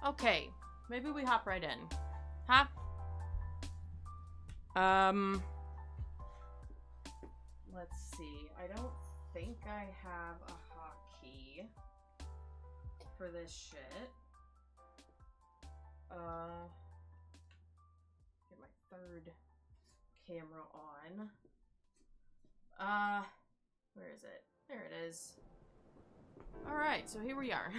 Okay, maybe we hop right in. Huh? Let's see. I don't think I have a hotkey for this shit. Get my third camera on. Where is it? There it is. Alright, so here we are.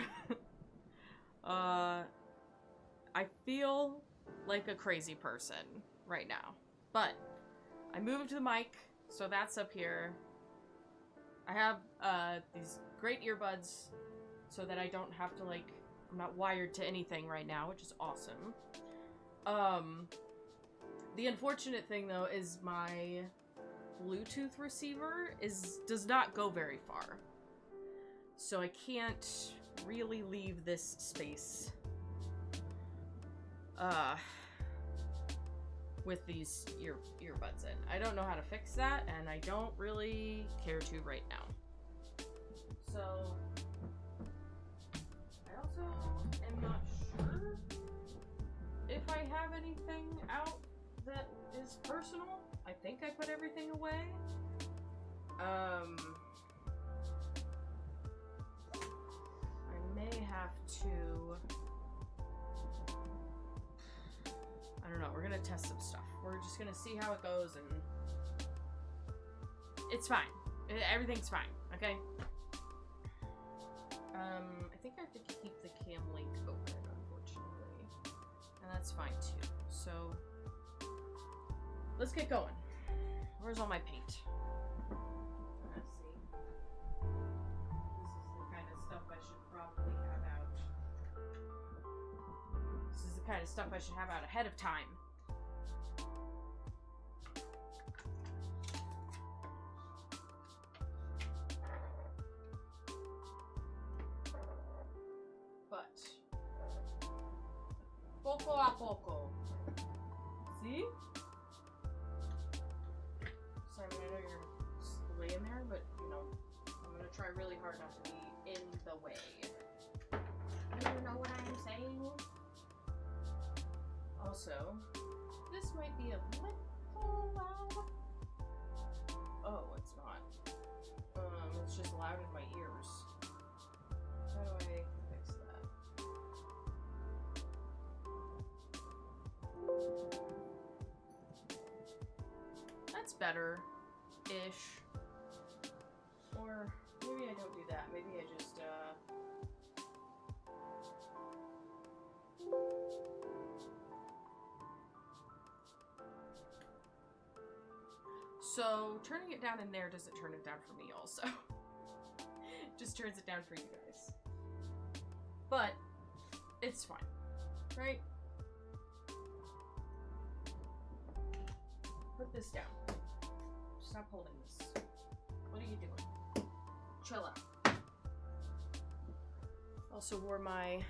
I feel like a crazy person right now. But I moved the mic, so that's up here. I have these great earbuds so that I don't have to, like, I'm not wired to anything right now, which is awesome. The unfortunate thing, though, is my Bluetooth receiver does not go very far. So I can't really leave this space with these earbuds in. I don't know how to fix that, and I don't really care to right now. So I also am not sure if I have anything out that is personal. I think I put everything away. I may have to... I don't know, we're gonna test some stuff. We're just gonna see how it goes, and it's fine. Everything's fine, okay? I think I have to keep the cam link open, unfortunately. And that's fine too. So, let's get going. Where's all my paint? Let's see. This is the kind of stuff I should probably have out. This is the kind of stuff I should have out ahead of time. But poco a poco. See? Sorry, I know you're just laying there, but you know, I'm gonna try really hard not to be in the way. You know what I'm saying? Also, this might be a little loud. Oh, it's not. It's just loud in my ears. How do I fix that? That's better-ish. Or maybe I don't do that. Maybe I just, So, turning it down in there doesn't turn it down for me also. Just turns it down for you guys. But, it's fine. Right? Put this down. Stop holding this. What are you doing? Chill out. Also wore my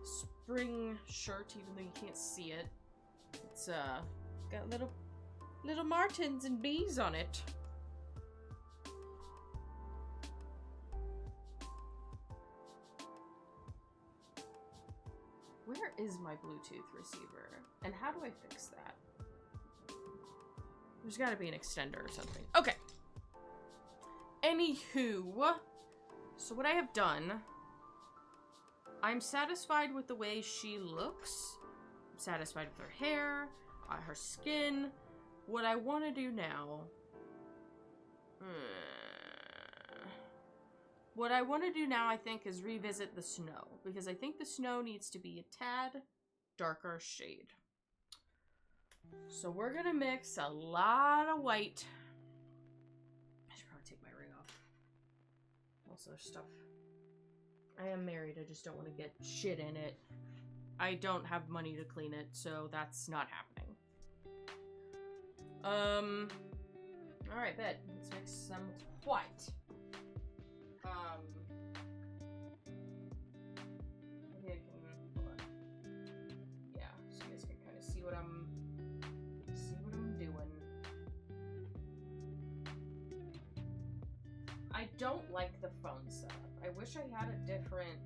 spring shirt, even though you can't see it. It's, got little martins and bees on it. Where is my Bluetooth receiver? And how do I fix that? There's gotta be an extender or something. Okay. Anywho, so what I have done, I'm satisfied with the way she looks. I'm satisfied with her hair, her skin. What I want to do now... What I want to do now, I think, is revisit the snow. Because I think the snow needs to be a tad darker shade. So we're going to mix a lot of white. I should probably take my ring off. Also, stuff. I am married. I just don't want to get shit in it. I don't have money to clean it, so that's not happening. Alright, bet. Let's mix some white. Maybe I can, hold on. Yeah, so you guys can kind of see what I'm doing. I don't like the phone setup. I wish I had a different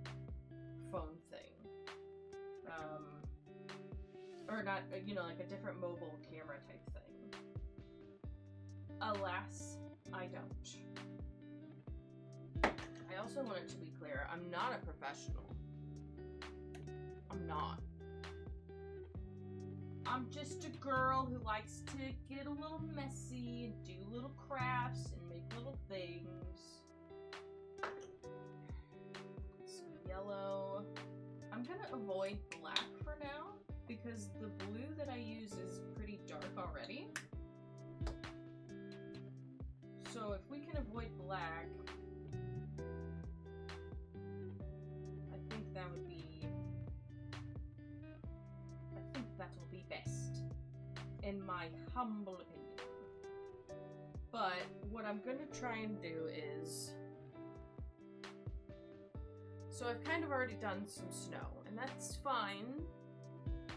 phone thing. or not, you know, like a different mobile camera type thing. Alas, I don't. I also wanted to be clear, I'm not a professional. I'm not. I'm just a girl who likes to get a little messy and do little crafts and make little things. Some yellow. I'm gonna avoid black for now because the blue that I use is pretty dark already. So if we can avoid black, I think that would be, that will be best, in my humble opinion. But what I'm gonna try and do is, so I've kind of already done some snow, and that's fine.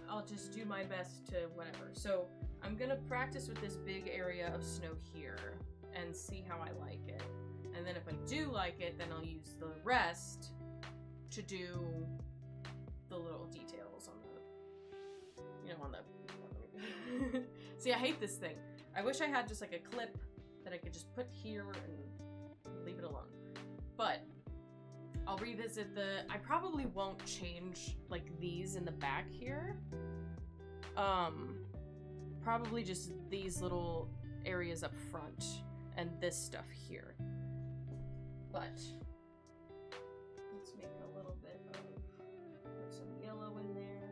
I'll just do my best to whatever. So I'm gonna practice with this big area of snow here and see how I like it. And then if I do like it, then I'll use the rest to do the little details on the, you know, on the see, I hate this thing. I wish I had just like a clip that I could just put here and leave it alone. But I'll revisit the, I probably won't change like these in the back here. Probably just these little areas up front and this stuff here. But let's make a little bit of, put some yellow in there.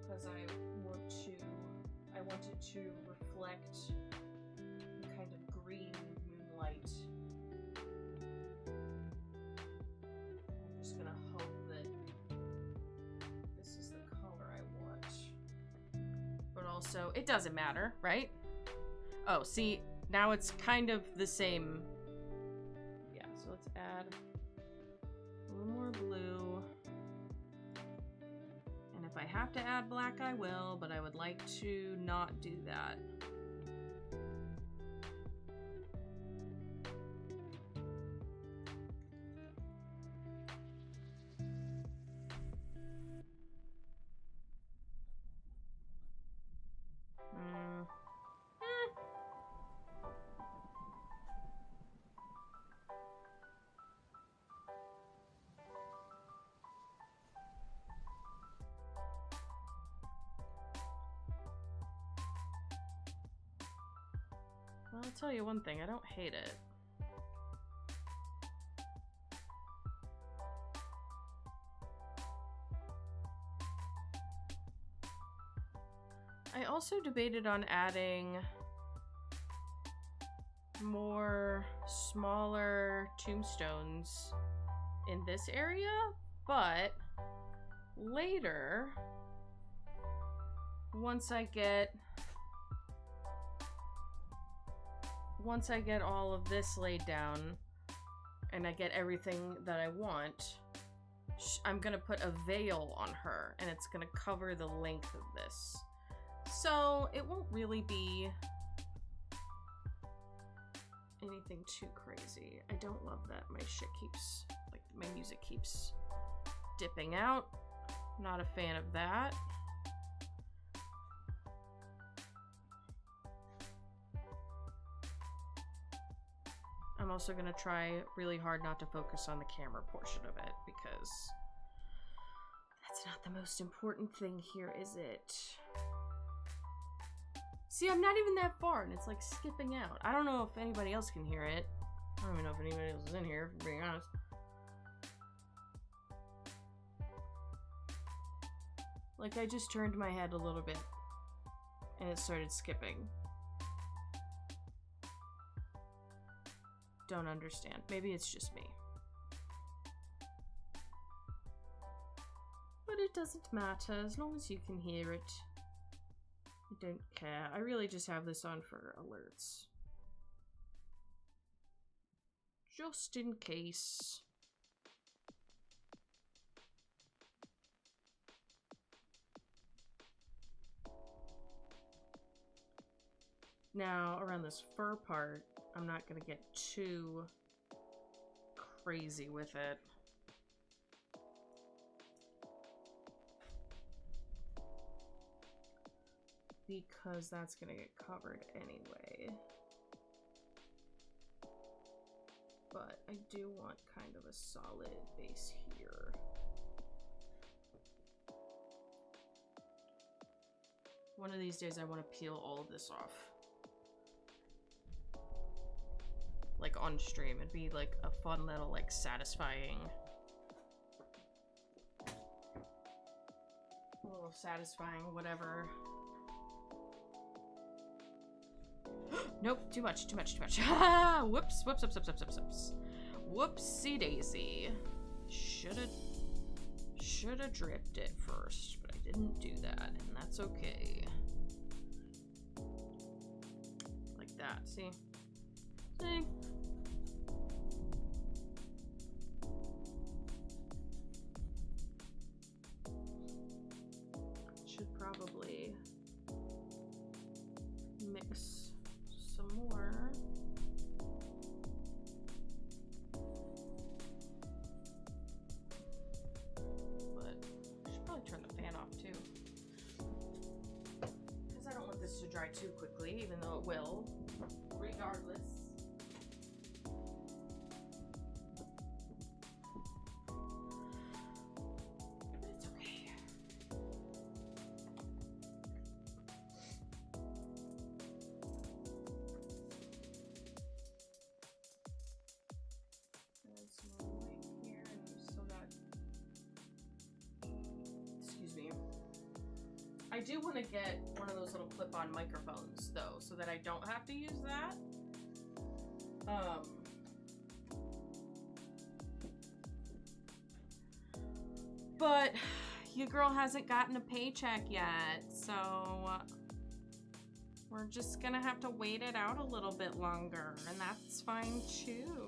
Because I wanted to reflect the kind of green moonlight. I'm just gonna hope that this is the color I want. But also, it doesn't matter, right? Oh, see, now it's kind of the same. Yeah, so let's add a little more blue. And if I have to add black, I will, but I would like to not do that. Well, I'll tell you one thing, I don't hate it. I also debated on adding more smaller tombstones in this area, but later, once I get all of this laid down and I get everything that I want, I'm gonna put a veil on her and it's gonna cover the length of this. So it won't really be anything too crazy. I don't love that my shit keeps, like my music keeps dipping out. Not a fan of that. I'm also gonna try really hard not to focus on the camera portion of it because that's not the most important thing here, is it? See, I'm not even that far and it's like skipping out. I don't know if anybody else can hear it. I don't even know if anybody else is in here, for being honest. Like, I just turned my head a little bit and it started skipping. Don't understand. Maybe it's just me. But it doesn't matter as long as you can hear it. I don't care. I really just have this on for alerts. Just in case. Now, around this fur part, I'm not gonna get too crazy with it. because that's gonna get covered anyway. But I do want kind of a solid base here. One of these days I want to peel all of this off. Like on stream. It'd be like a fun little like satisfying. A little satisfying whatever. Nope, too much. Whoops. Whoopsie daisy. Shoulda dripped it first, but I didn't do that, and that's okay. Like that, see? See? Should probably mix some more. But I should probably turn the fan off too. Because I don't want this to dry too quickly, even though it will, regardless. I do want to get one of those little clip-on microphones though, so that I don't have to use that. But your girl hasn't gotten a paycheck yet, so we're just gonna have to wait it out a little bit longer, and that's fine too.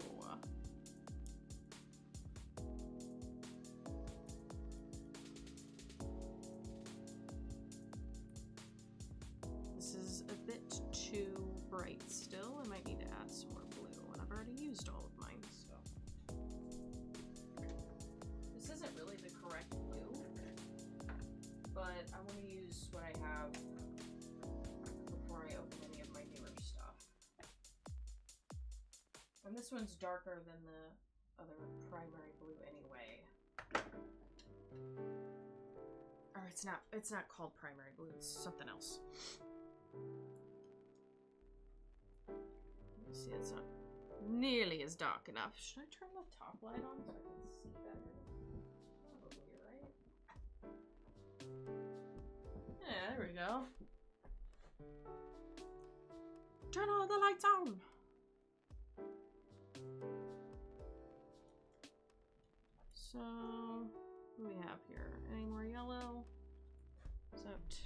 Too bright still. I might need to add some more blue, and I've already used all of mine, so. This isn't really the correct blue, but I want to use what I have before I open any of my newer stuff. And this one's darker than the other primary blue anyway. Or it's not called primary blue, it's something else. See, it's not nearly as dark enough. Should I turn the top light on so I can see better? Probably, right? Yeah, there we go. Turn all the lights on! So, what do we have here? Any more yellow? Is that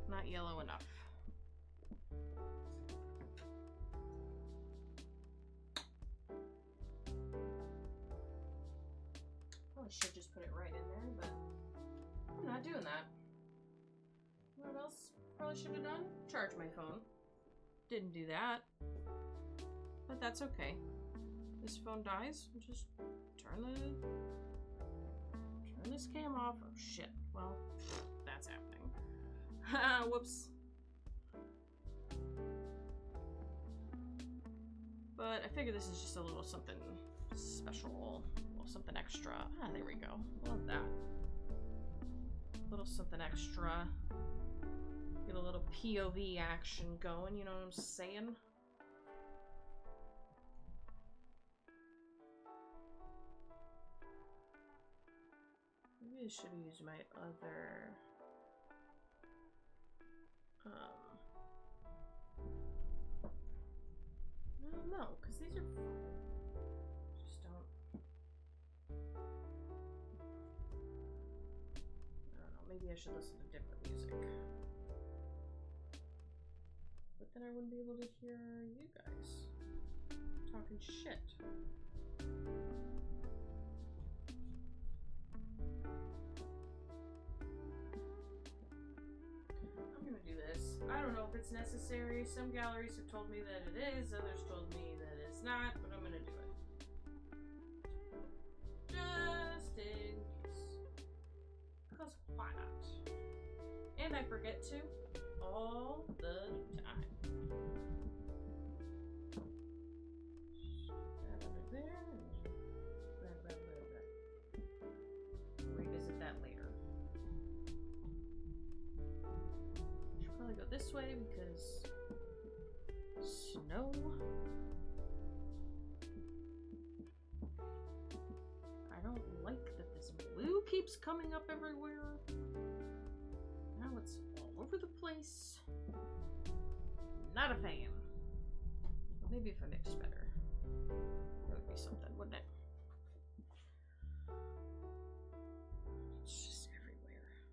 not yellow enough? I should just put it right in there, but I'm not doing that. What else probably should have done? Charge my phone. Didn't do that. But that's okay. This phone dies, just turn this cam off. Oh shit. Well, that's happening. Whoops. But I figure this is just a little something special. Something extra. Ah, there we go. Love that. A little something extra. Get a little POV action going, you know what I'm saying? Maybe I should use my other no, because these are fun. Just don't. I don't know, maybe I should listen to different music. But then I wouldn't be able to hear you guys talking shit. I'm gonna do this. I don't know if it's necessary. Some galleries have told me that it is, others told me that it's not, but I'm gonna do it. Just in case. Because why not? And I forget to all the time. That under there. Blah, blah, blah, blah. Revisit that later. Should probably go this way because snow. I don't like that this blue keeps coming up everywhere. Now it's all over the place. Not a fan. Well, maybe if I mixed better, that would be something, wouldn't it? It's just everywhere.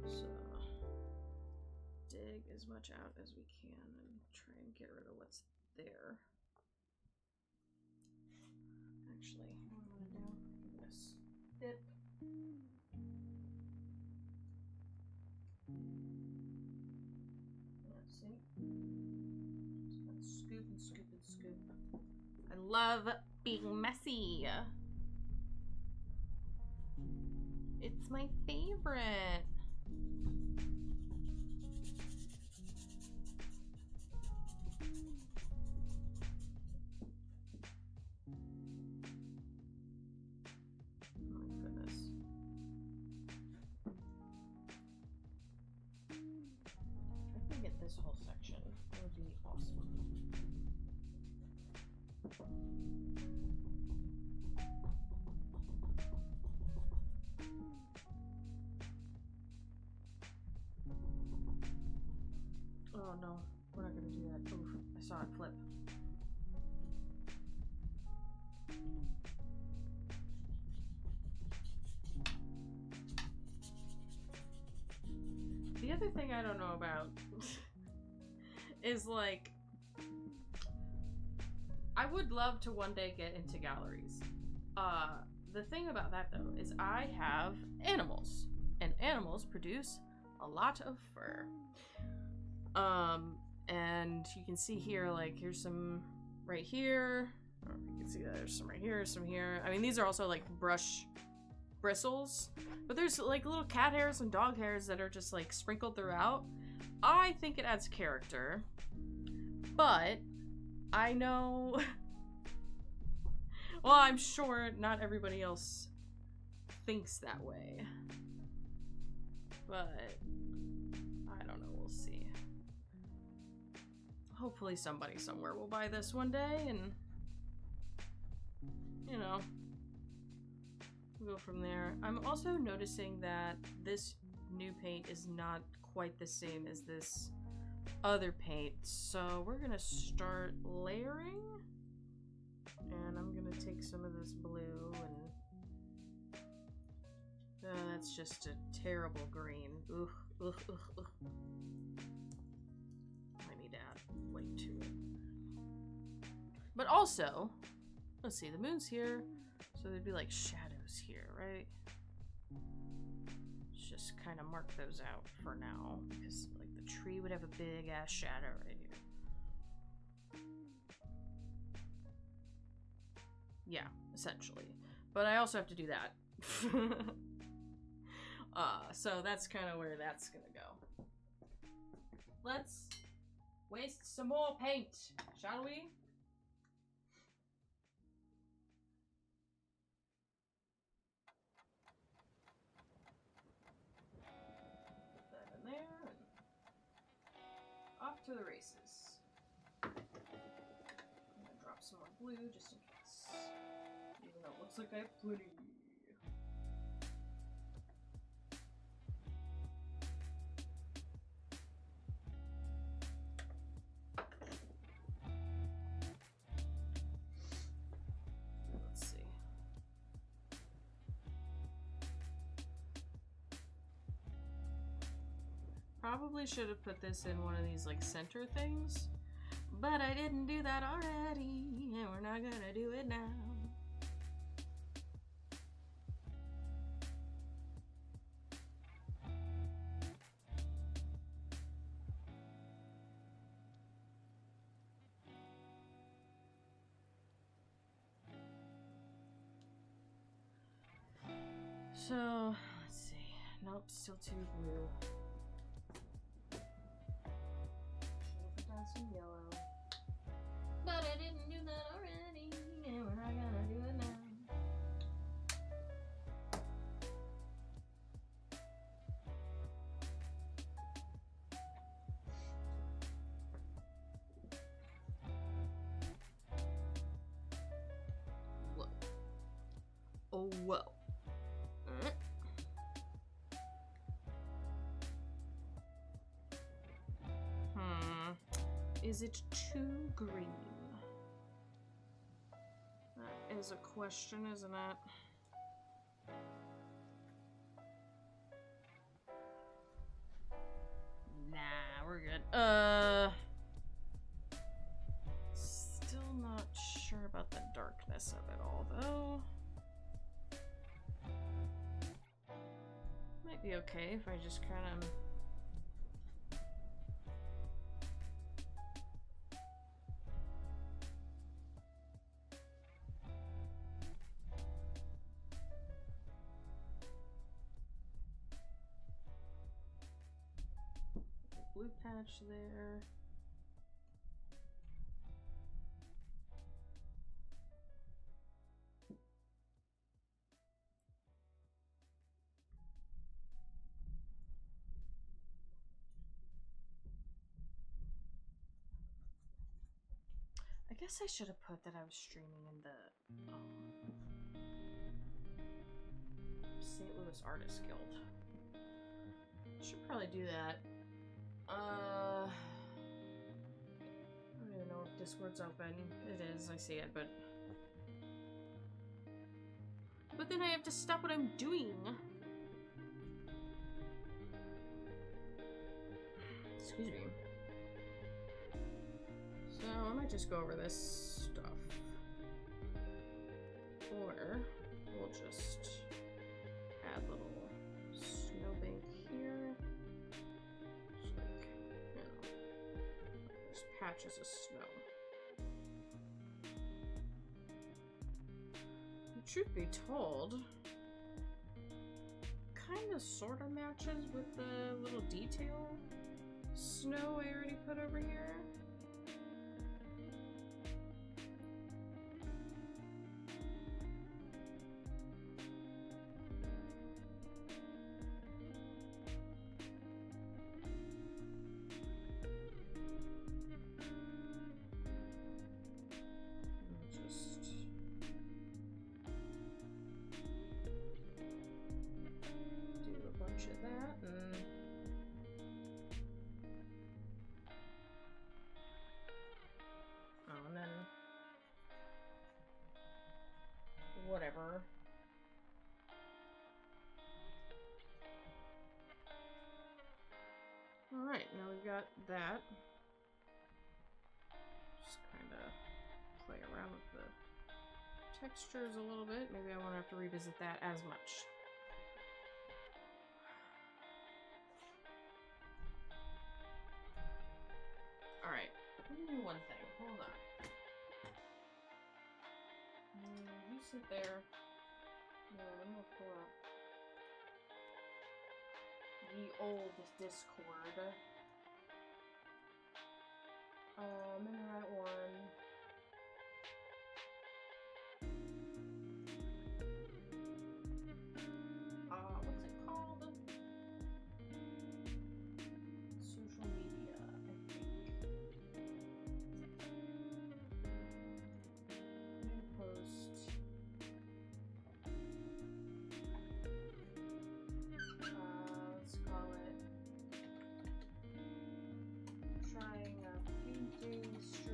So, dig as much out as we can and try and get rid of what's there. Actually, what I'm gonna do is dip. Yeah, see? Just gonna scoop and scoop and scoop. I love being messy. It's my favorite. This whole section. That would be awesome. Oh no, we're not gonna do that. Oof, I saw it flip. The other thing I don't know about is like, I would love to one day get into galleries. The thing about that though is I have animals, and animals produce a lot of fur. And you can see here, like, here's some right here. Or you can see that there's some right here, some here. I mean, these are also like brush bristles, but there's like little cat hairs and dog hairs that are just like sprinkled throughout. I think it adds character, but I know, well, I'm sure not everybody else thinks that way, but I don't know, we'll see. Hopefully somebody somewhere will buy this one day and, you know, go from there. I'm also noticing that this new paint is not quite the same as this other paint, so we're gonna start layering, and I'm gonna take some of this blue and that's just a terrible green. Ugh, ugh, ugh, ugh. I need to add white to it. But also, let's see, the moon's here, so there'd be like shadows here, right? Let's just kind of mark those out for now, because like the tree would have a big ass shadow right here. Yeah, essentially. But I also have to do that. So that's kind of where that's gonna go. Let's waste some more paint, shall we? Put that in there and off to the races. I'm gonna drop some more blue just in case. Even though it looks like I have plenty. Let's see. Probably should have put this in one of these like center things, but I didn't do that already, and we're not gonna do it now. So, let's see. Nope, still too blue. Should've put down some yellow. But I didn't do that already, and we're not gonna do it now. Whoa. Oh, whoa. Is it too green? That is a question, isn't it? Nah, we're good. Still not sure about the darkness of it all, though. Might be okay if I just kind of... blue patch there. I guess I should have put that I was streaming in the St. Louis Artists Guild. Should probably do that. I don't even know if Discord's open. It is, I see it, but then I have to stop what I'm doing. Excuse me. So I might just go over this stuff. Or we'll just add little snowbank here. Just like, you know, there's patches of snow. The truth be told, kind of sort of matches with the little detail snow I already put over here. Whatever. Alright, now we've got that. Just kind of play around with the textures a little bit. Maybe I won't have to revisit that as much. Alright, let me do one thing. Hold on. You sit there. No, I'm gonna pull up the old Discord. I'm in the right one. What's it called? Social media, I think. New post. Let's call it trying a painting stream.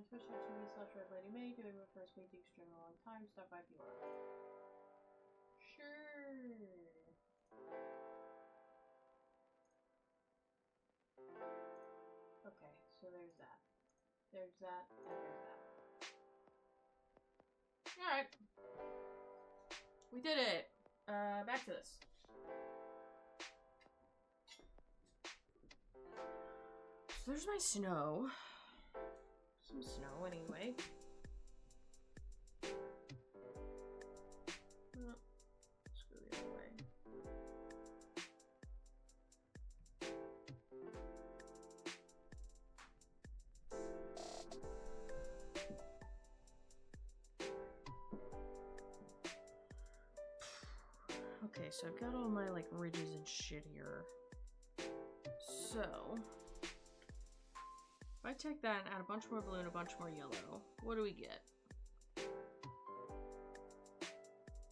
Twitch.tv/Red Lady May. Doing my first week extreme a long time. Stop by if you want. Sure. Okay, so there's that. There's that, and there's that. Alright. We did it. Back to this. So there's my snow. Some snow, anyway. Oh, let's go the other way. Okay, so I've got all my, like, ridges and shit here. So, if I take that and add a bunch more blue and a bunch more yellow, what do we get?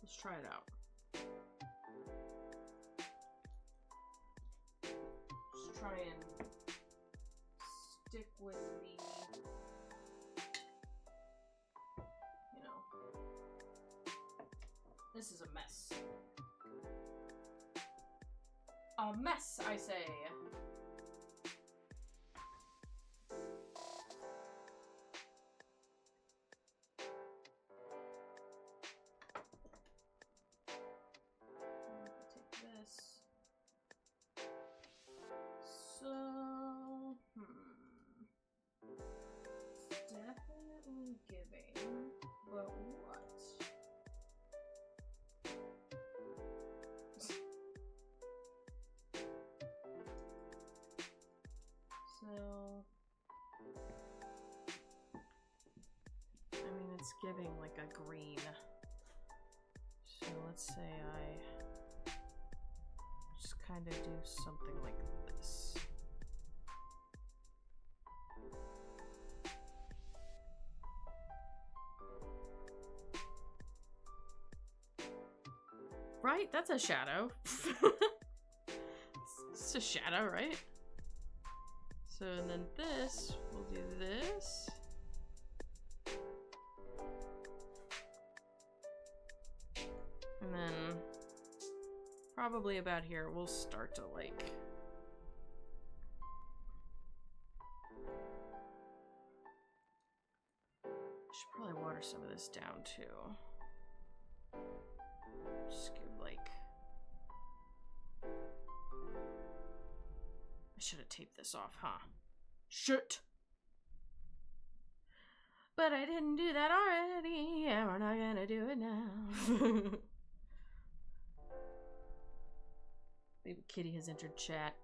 Let's try it out. Just try and stick with the, you know, this is a mess. A mess, I say. Take this. So, it's definitely giving, but what? So, I mean, it's giving like a green. So let's say I just kind of do something like this. Right? That's a shadow. It's a shadow, right? So, and then this, we'll do this. And then, probably about here, we'll start to, like... Should probably water some of this down, too. Just give, like... I should have taped this off, huh? Shit! But I didn't do that already, and we're not gonna do it now. Baby Kitty has entered chat.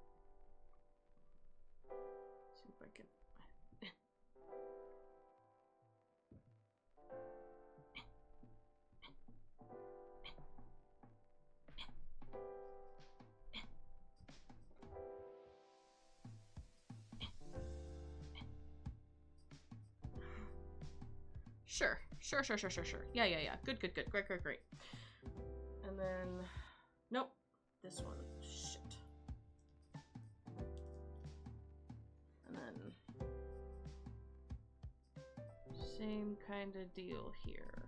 See if I can... Sure. Yeah. Good. Great. And then, nope. This one. Shit. And then, same kind of deal here.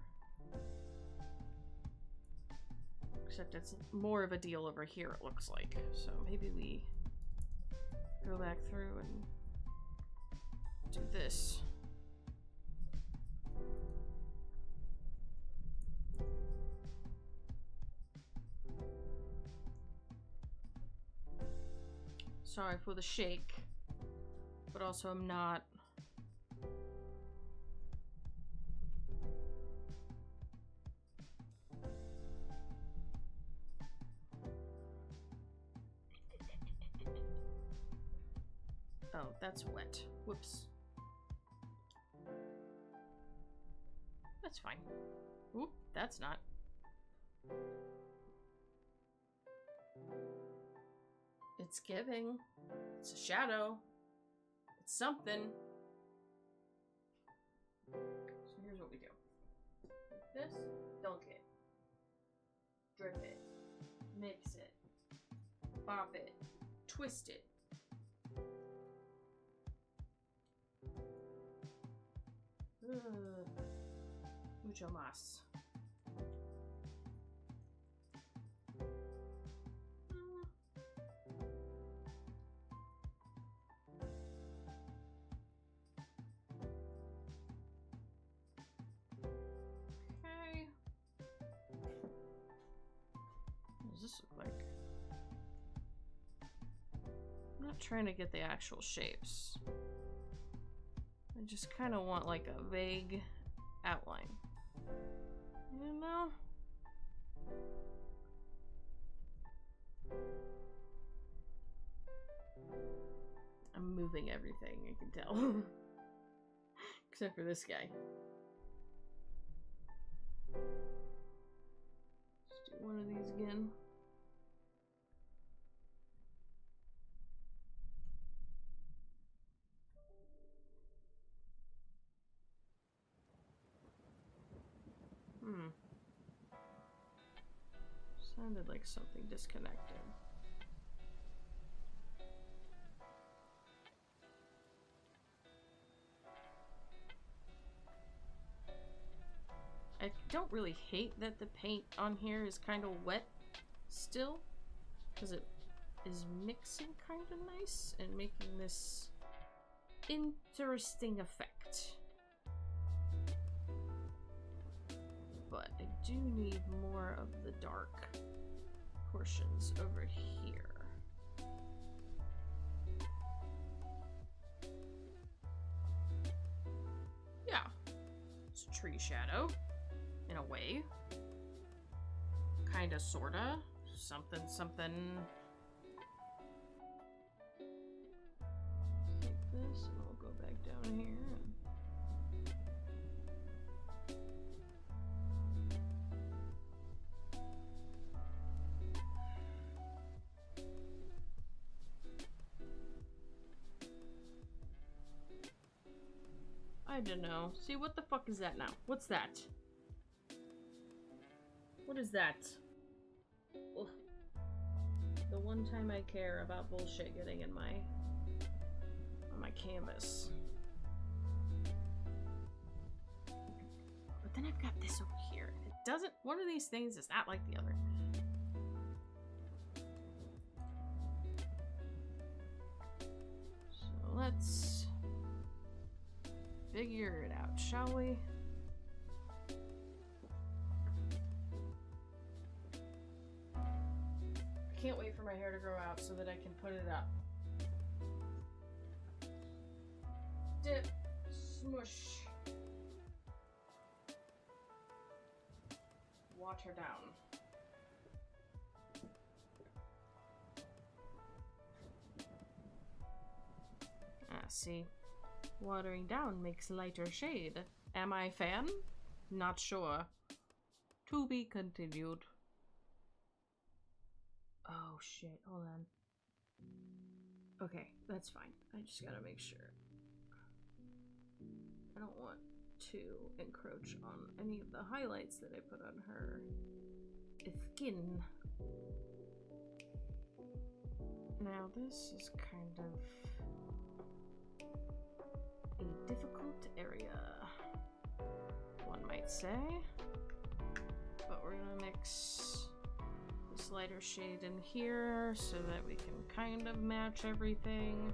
Except it's more of a deal over here, it looks like. So maybe we go back through and do this. Sorry for the shake, but also I'm not. Oh, that's wet. Whoops. That's fine. Oop, that's not. It's giving. It's a shadow. It's something. So here's what we do. This, dunk it. Drip it. Mix it. Bop it. Twist it. Mucho más. Okay. What does this look like? I'm not trying to get the actual shapes. I just kind of want like a vague outline. You know? I'm moving everything, I can tell. Except for this guy. Let's do one of these again. Sounded like something disconnected. I don't really hate that the paint on here is kind of wet still, because it is mixing kind of nice and making this interesting effect. But I do need more of the dark portions over here. Yeah, it's a tree shadow in a way. Kinda, sorta. Something, something. Take this and we'll go back down here. I don't know. See, what the fuck is that now? What's that? What is that? Ugh. The one time I care about bullshit getting in my on my canvas. But then I've got this over here. It doesn't. One of these things is not like the other. So let's figure it out, shall we? I can't wait for my hair to grow out so that I can put it up. Dip, smush, water down. Ah, see? Watering down makes lighter shade. Am I a fan? Not sure. To be continued. Oh shit, hold on. Okay, that's fine. I just gotta make sure. I don't want to encroach on any of the highlights that I put on her skin. Now this is kind of a difficult area, one might say, but we're gonna mix this lighter shade in here so that we can kind of match everything.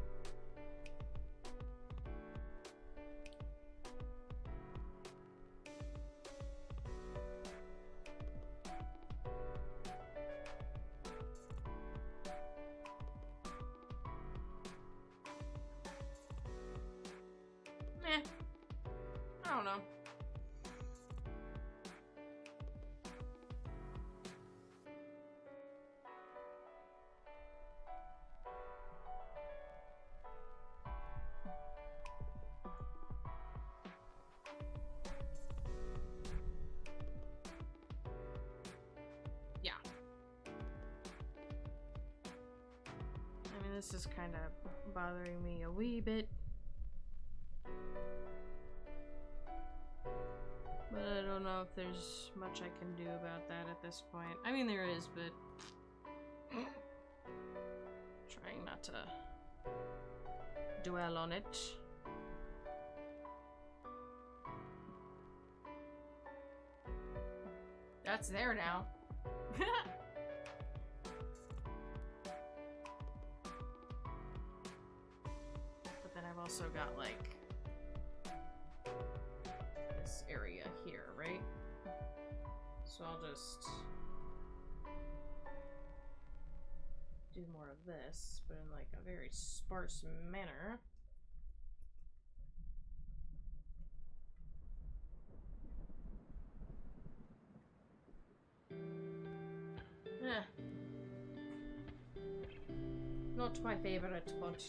I don't know. Yeah. I mean, this is kind of bothering me a wee bit. But I don't know if there's much I can do about that at this point. I mean, there is, but trying not to dwell on it. That's there now. But then I've also got, like, this area here, right? So I'll just do more of this, but in, like, a very sparse manner. Not my favorite, but...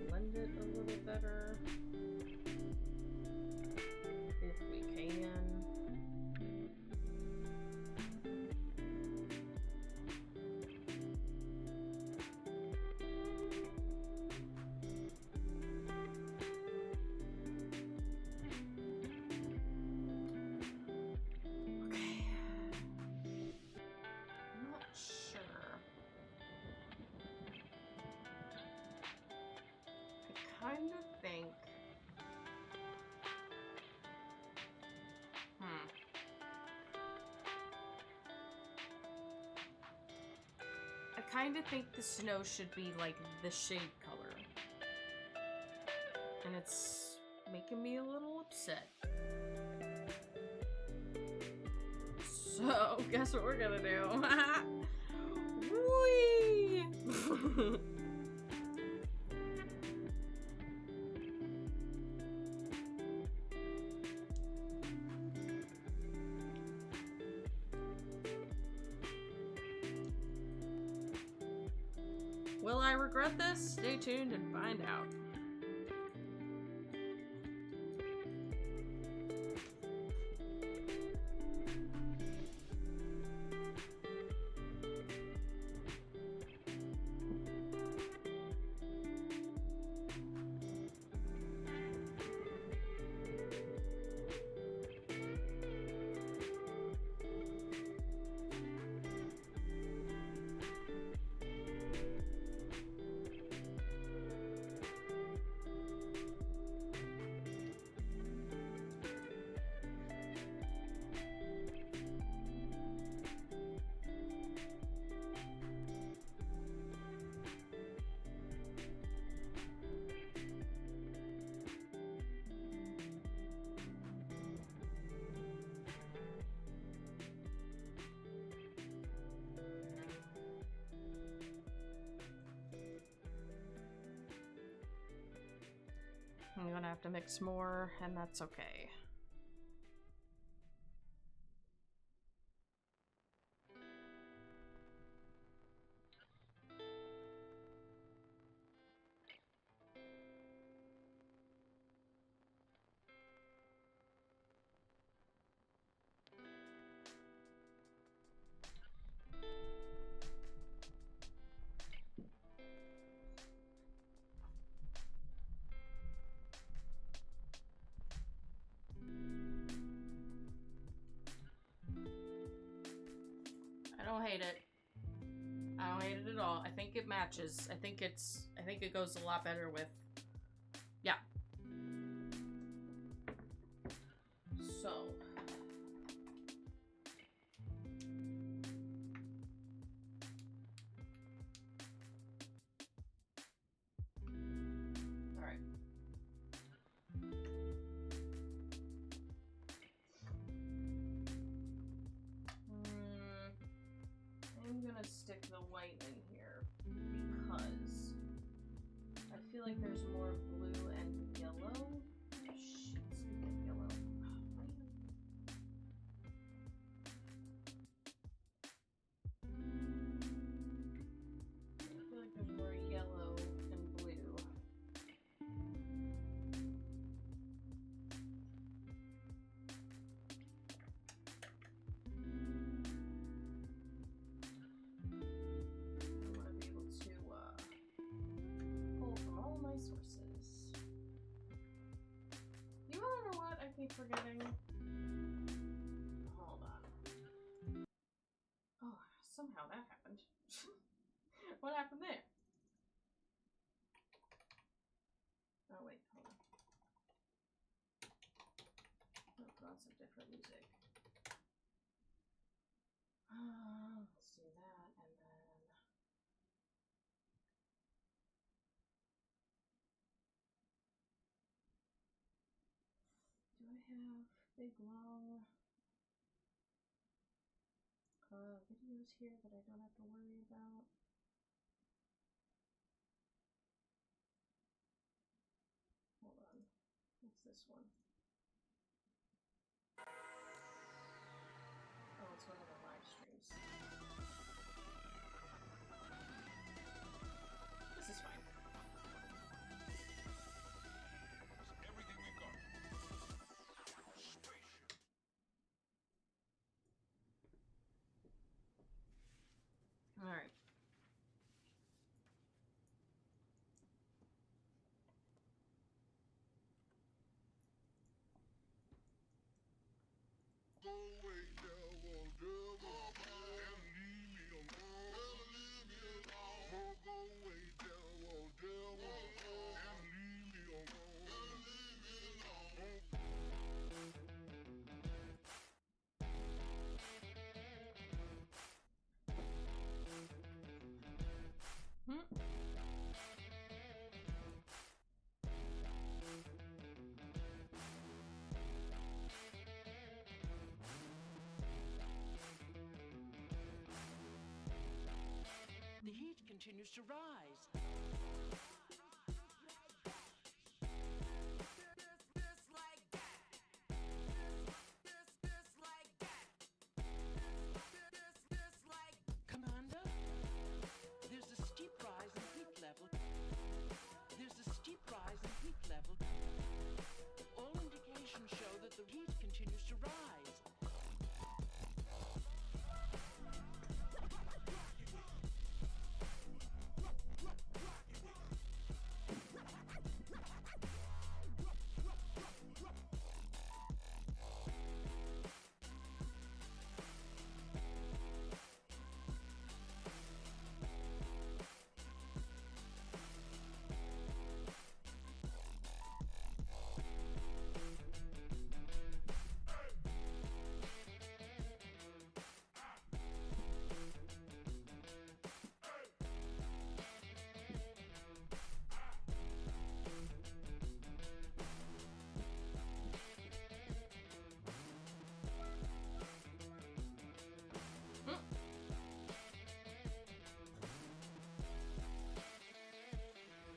blend it a little better. If we can. Kind of think. I kind of think the snow should be like the shade color. And it's making me a little upset. So, guess what we're gonna do? Whee! Will I regret this? Stay tuned and find out. I'm gonna have to mix more, and that's okay. I don't hate it. I don't hate it at all. I think it matches. I think it goes a lot better with, yeah. So. All right. I'm gonna stick the white in here because I feel like there's more blue and yellow. Shit, speaking of yellow. I feel like there's more yellow and blue. Sources. keep forgetting. Hold on. Oh, somehow that happened. What happened there? Oh, wait, hold on. Oh, got some different music. Let's do that, and then... Do I have big, long videos here that I don't have to worry about? Hold on. What's this one? Oh, it's one of the live streams. This is fine. Everything we've got. All right. The heat continues to rise. Commander, there's a steep rise in heat level. There's a steep rise in heat level. All indications show that the heat continues to rise.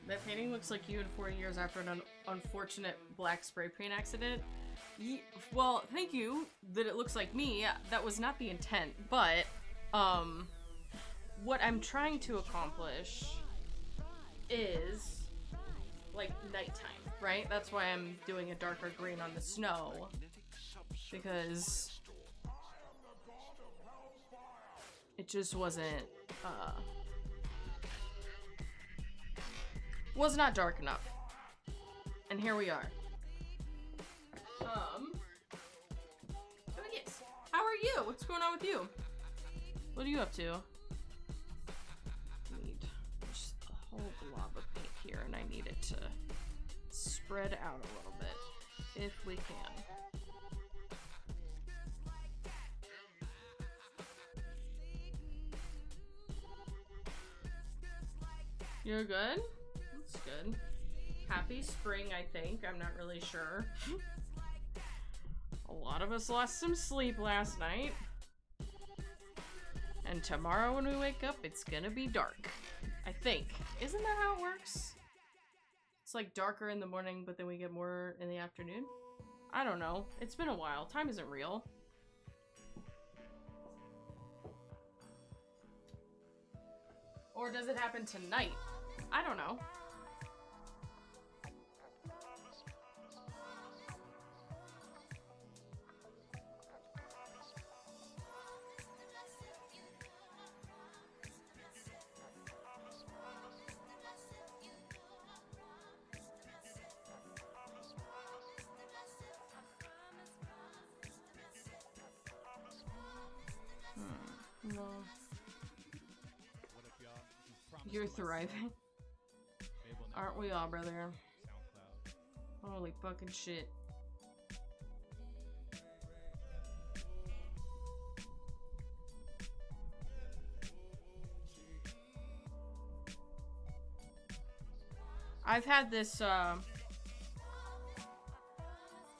That painting looks like you in 40 years after an unfortunate black spray paint accident. Well, thank you that it looks like me. That was not the intent, but what I'm trying to accomplish is like nighttime, right? That's why I'm doing a darker green on the snow, because it just wasn't was not dark enough. And here we are. Oh yes. How are you? What's going on with you? What are you up to? I need just a whole blob of paint here, and I need it to spread out a little bit, if we can. You're good? That's good. Happy spring, I think. I'm not really sure. A lot of us lost some sleep last night. And tomorrow when we wake up, it's gonna be dark. I think. Isn't that how it works? It's like darker in the morning, but then we get more in the afternoon? I don't know. It's been a while. Time isn't real. Or does it happen tonight? I don't know. You're thriving. Aren't we all, brother? Holy fucking shit. I've had this,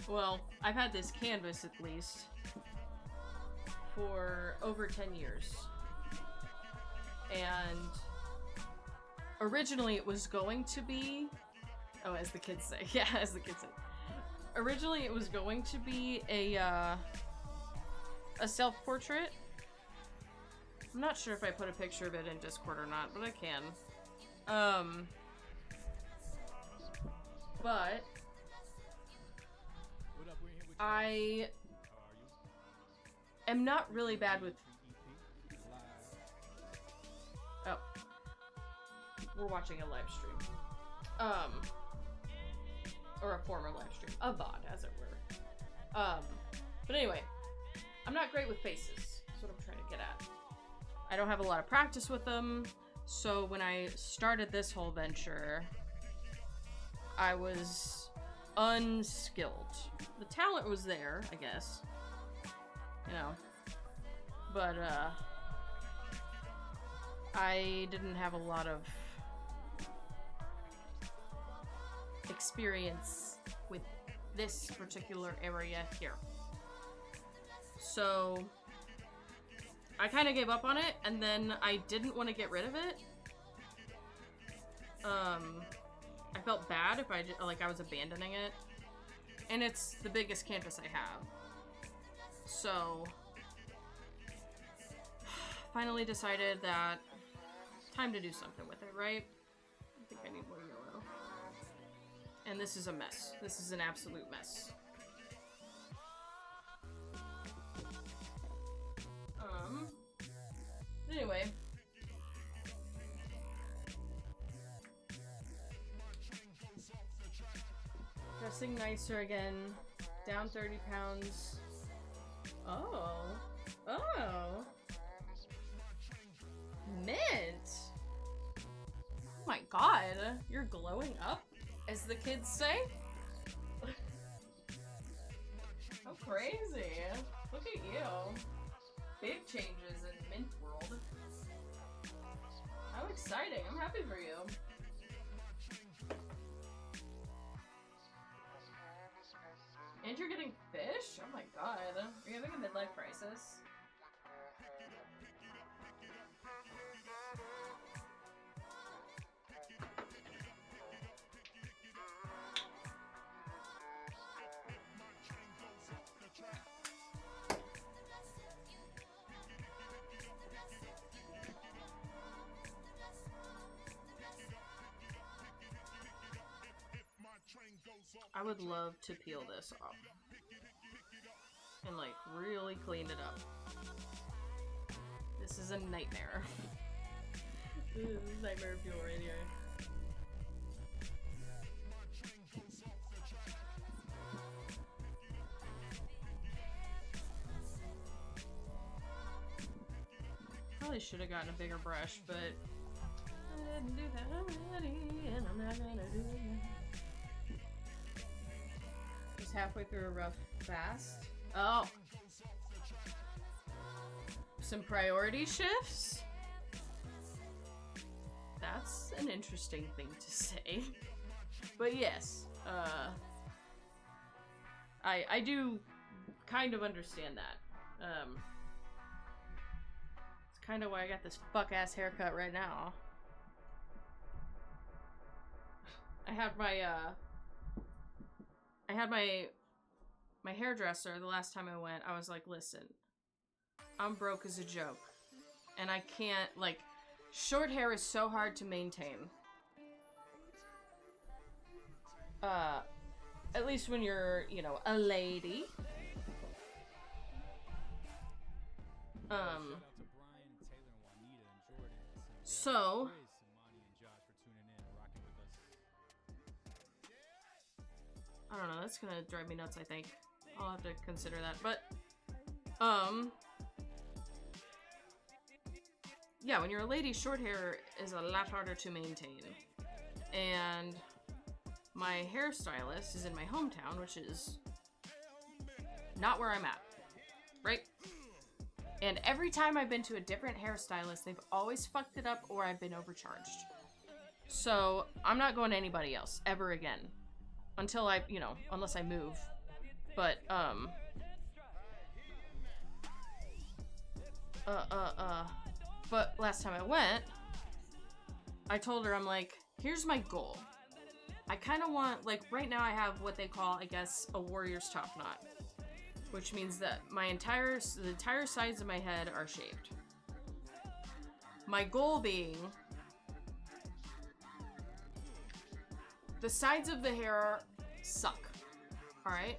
well, I've had this canvas at least for over 10 years. And originally it was going to be, oh, as the kids say, yeah, as the kids say. Originally it was going to be a self-portrait. I'm not sure if I put a picture of it in Discord or not, but I can. But I am not really bad with... Oh. We're watching a live stream. Or a former live stream. A VOD, as it were. But anyway. I'm not great with faces. That's what I'm trying to get at. I don't have a lot of practice with them. So when I started this whole venture, I was unskilled. The talent was there, I guess. You know. But, I didn't have a lot of experience with this particular area here. So I kind of gave up on it, and then I didn't want to get rid of it. I felt bad if I was abandoning it, and it's the biggest canvas I have. So finally decided that time to do something with it, right? I think I need more yellow. And this is a mess. This is an absolute mess. Anyway. Dressing nicer again. Down 30 pounds. Oh. Oh. Mint. Oh my god. You're glowing up, as the kids say. How crazy. Look at you. Big changes in Mint world. How exciting. I'm happy for you. And you're getting fish? Oh my god. Are you having a midlife crisis? I would love to peel this off and like really clean it up. This is a nightmare. This is a nightmare peel right here. Probably should have gotten a bigger brush, but I didn't do that already, and I'm not gonna do it. Just halfway through a rough fast. Oh. Some priority shifts? That's an interesting thing to say. But yes, I do kind of understand that. It's kind of why I got this fuck-ass haircut right now. I had my hairdresser the last time I went. I was like, listen, I'm broke as a joke, and I can't, like, short hair is so hard to maintain. At least when you're, you know, a lady. So I don't know, that's gonna drive me nuts, I think. I'll have to consider that, but, yeah, when you're a lady, short hair is a lot harder to maintain. And my hairstylist is in my hometown, which is not where I'm at, right? And every time I've been to a different hairstylist, they've always fucked it up or I've been overcharged. So I'm not going to anybody else ever again until I, you know, unless I move. But, but last time I went, I told her, I'm like, here's my goal. I kind of want, like, right now I have what they call, I guess, a warrior's top knot, which means that the entire sides of my head are shaved. My goal being, the sides of the hair suck, all right?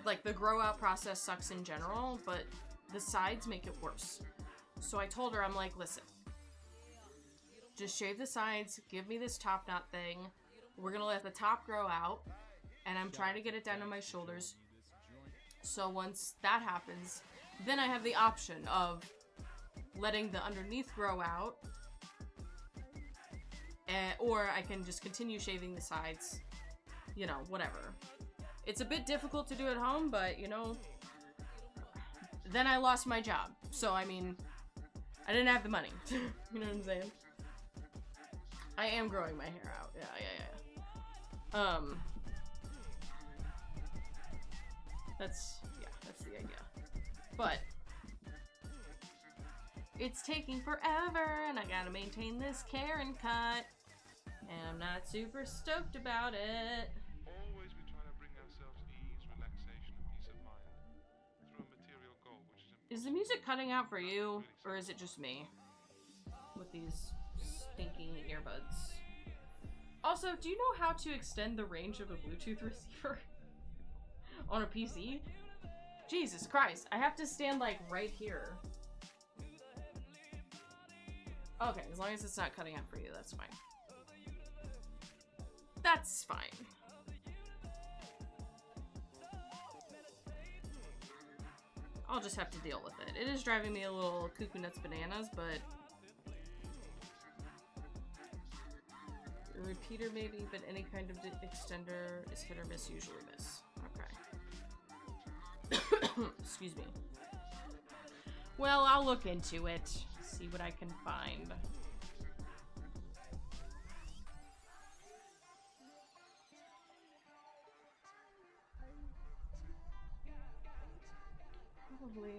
Like, the grow out process sucks in general, but the sides make it worse. So I told her, I'm like, listen, just shave the sides, give me this top knot thing. We're gonna let the top grow out, and I'm trying to get it down to my shoulders. So once that happens, then I have the option of letting the underneath grow out, or I can just continue shaving the sides, you know, whatever. It's a bit difficult to do at home, but, you know, then I lost my job. So, I mean, I didn't have the money. You know what I'm saying? I am growing my hair out. Yeah. That's the idea. But it's taking forever, and I gotta maintain this Karen cut, and I'm not super stoked about it. Always we try to bring ourselves ease, relaxation, and peace of mind through a material goal, which is Is the music cutting out for you, or is it just me with these stinking earbuds? Also, do you know how to extend the range of a Bluetooth receiver on a PC? Jesus Christ, I have to stand like right here. Okay, as long as it's not cutting out for you, that's fine. That's fine. I'll just have to deal with it. It is driving me a little cuckoo nuts bananas, but a repeater maybe, but any kind of extender is hit or miss, usually miss. Okay. Excuse me. Well, I'll look into it, see what I can find. Probably.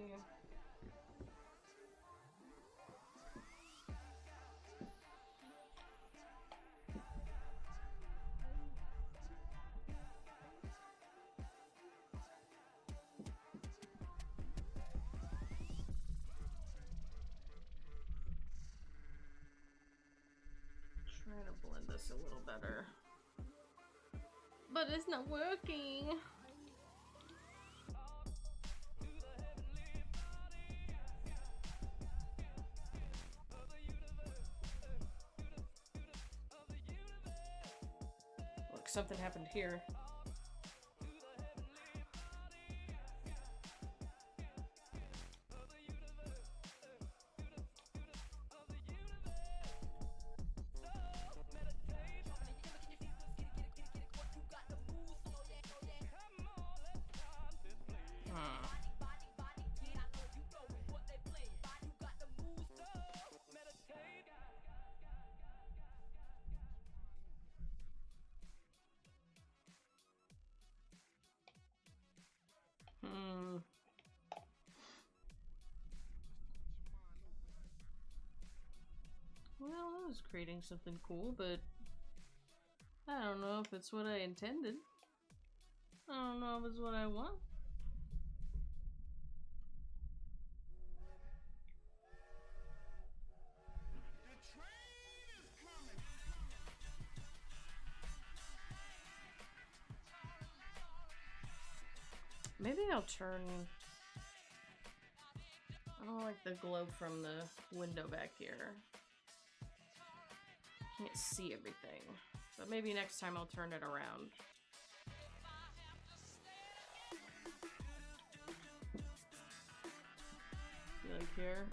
Trying to blend this a little better. But it's not working. Look, something happened here. Well, I was creating something cool, but I don't know if it's what I intended. I don't know if it's what I want. Maybe I'll turn... I don't like the glow from the window back here. Can't see everything. But maybe next time I'll turn it around. like here.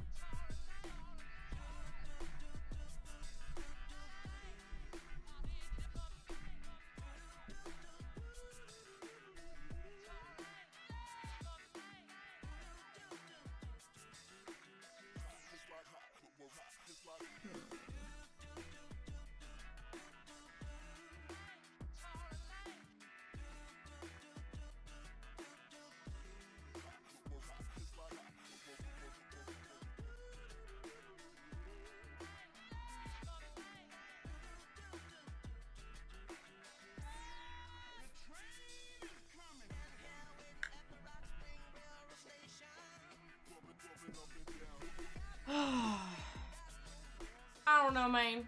I don't know, man.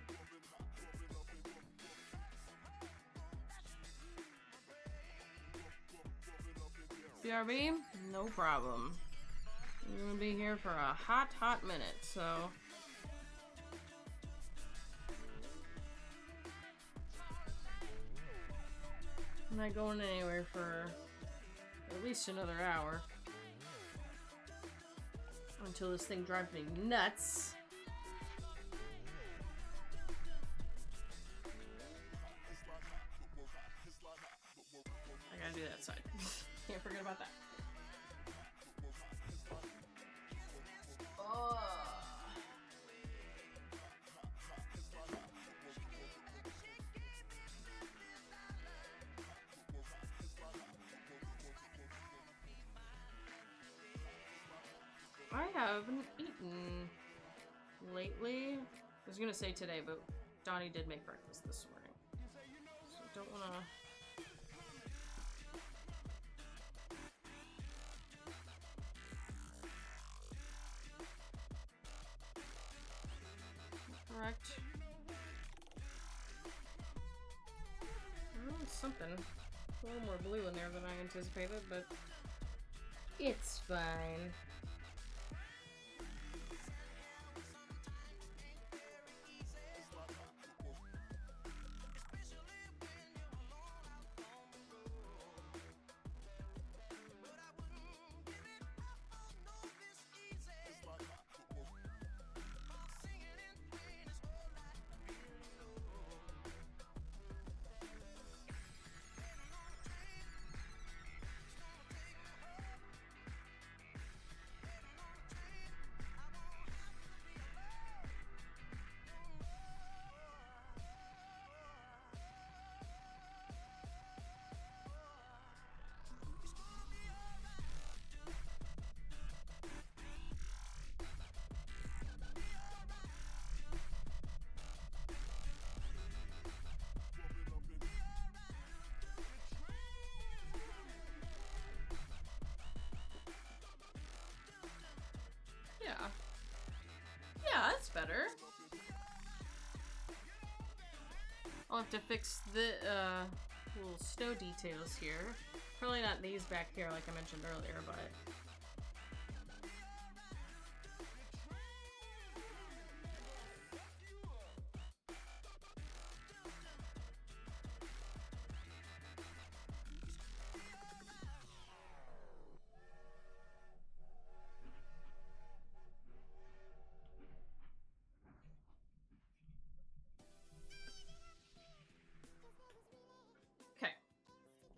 BRB? No problem. You're gonna be here for a hot minute, so. I'm not going anywhere for at least another hour. Until this thing drives me nuts. I gotta do that side. Can't forget about that. Oh. I haven't eaten lately. I was gonna say today, but Donnie did make breakfast this morning. So I don't wanna... Correct. Well, it's something. A little more blue in there than I anticipated, but it's fine. Yeah. Yeah, that's better. I'll have to fix the little snow details here. Probably not these back here like I mentioned earlier, but...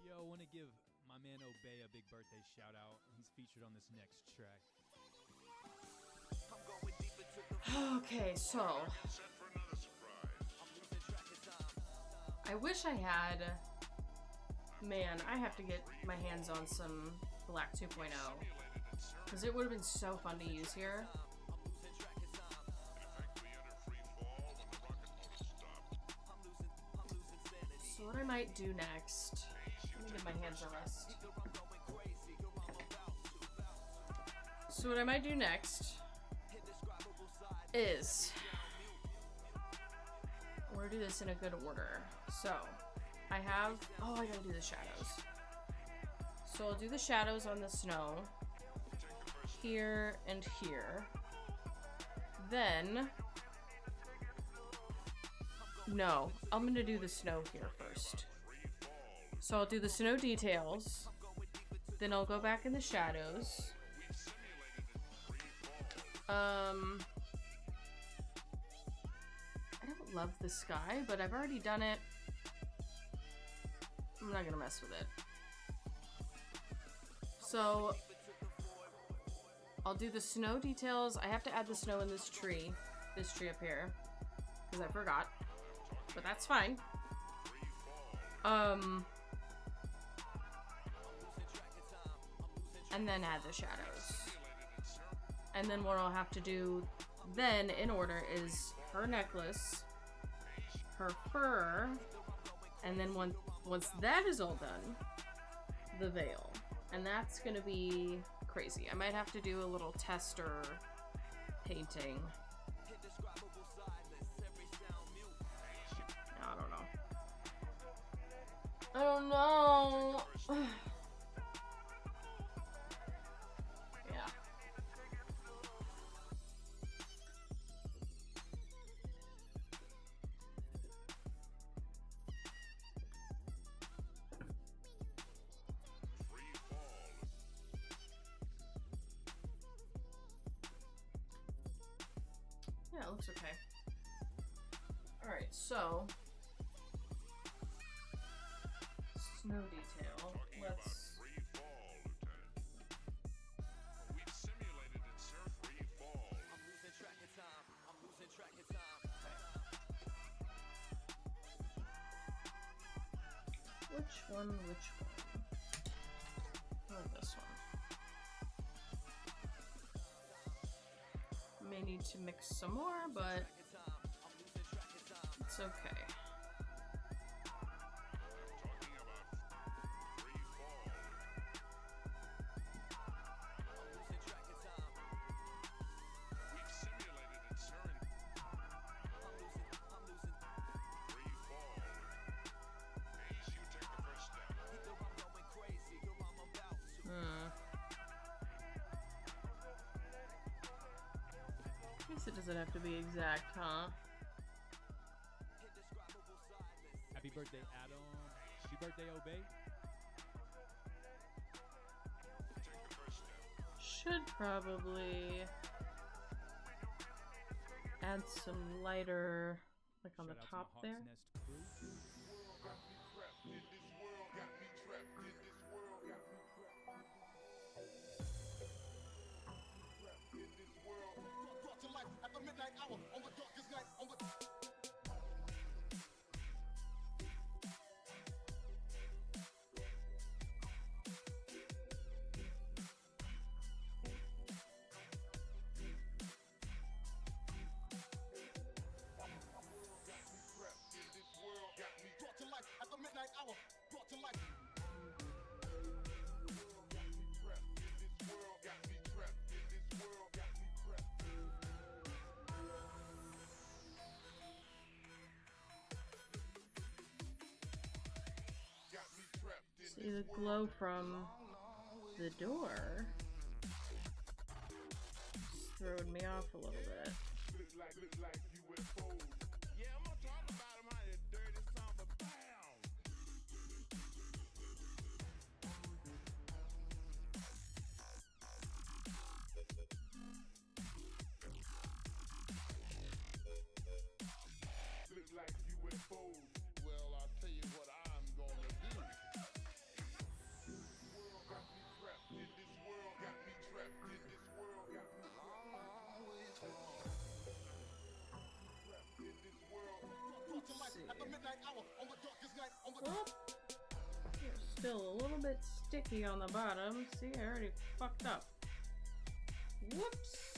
Yo, want to give my man Obey a big birthday shout out. He's featured on this next track. Okay, so... I wish I had... Man, I have to get my hands on some Black 2.0. Because it would have been so fun to use here. So what I might do next... Let me give my hands a rest. So what I might do next is we're gonna do this in a good order. So I have, oh, I gotta do the shadows. So I'll do the shadows on the snow here and here. Then, no, I'm gonna do the snow here first. So I'll do the snow details, then I'll go back in the shadows. I don't love the sky, but I've already done it. I'm not gonna mess with it. So I'll do the snow details. I have to add the snow in this tree up here, because I forgot, but that's fine. And then add the shadows. And then what I'll have to do then, in order, is her necklace, her fur, and then once that is all done, the veil. And that's gonna be crazy. I might have to do a little tester painting. I don't know. I don't know. Yeah. Yeah, it looks okay. Alright, so snow detail. Let's which one? Oh, this one. May need to mix some more, but it's okay. I guess it doesn't have to be exact, huh? Happy birthday, Adam. Happy birthday, Obey. Should probably add some lighter, like on the Shout out to top my there. Hawk's Nest crew. See the glow from the door. Just throwing me off a little bit. Well, it's still a little bit sticky on the bottom. See, I already fucked up. Whoops.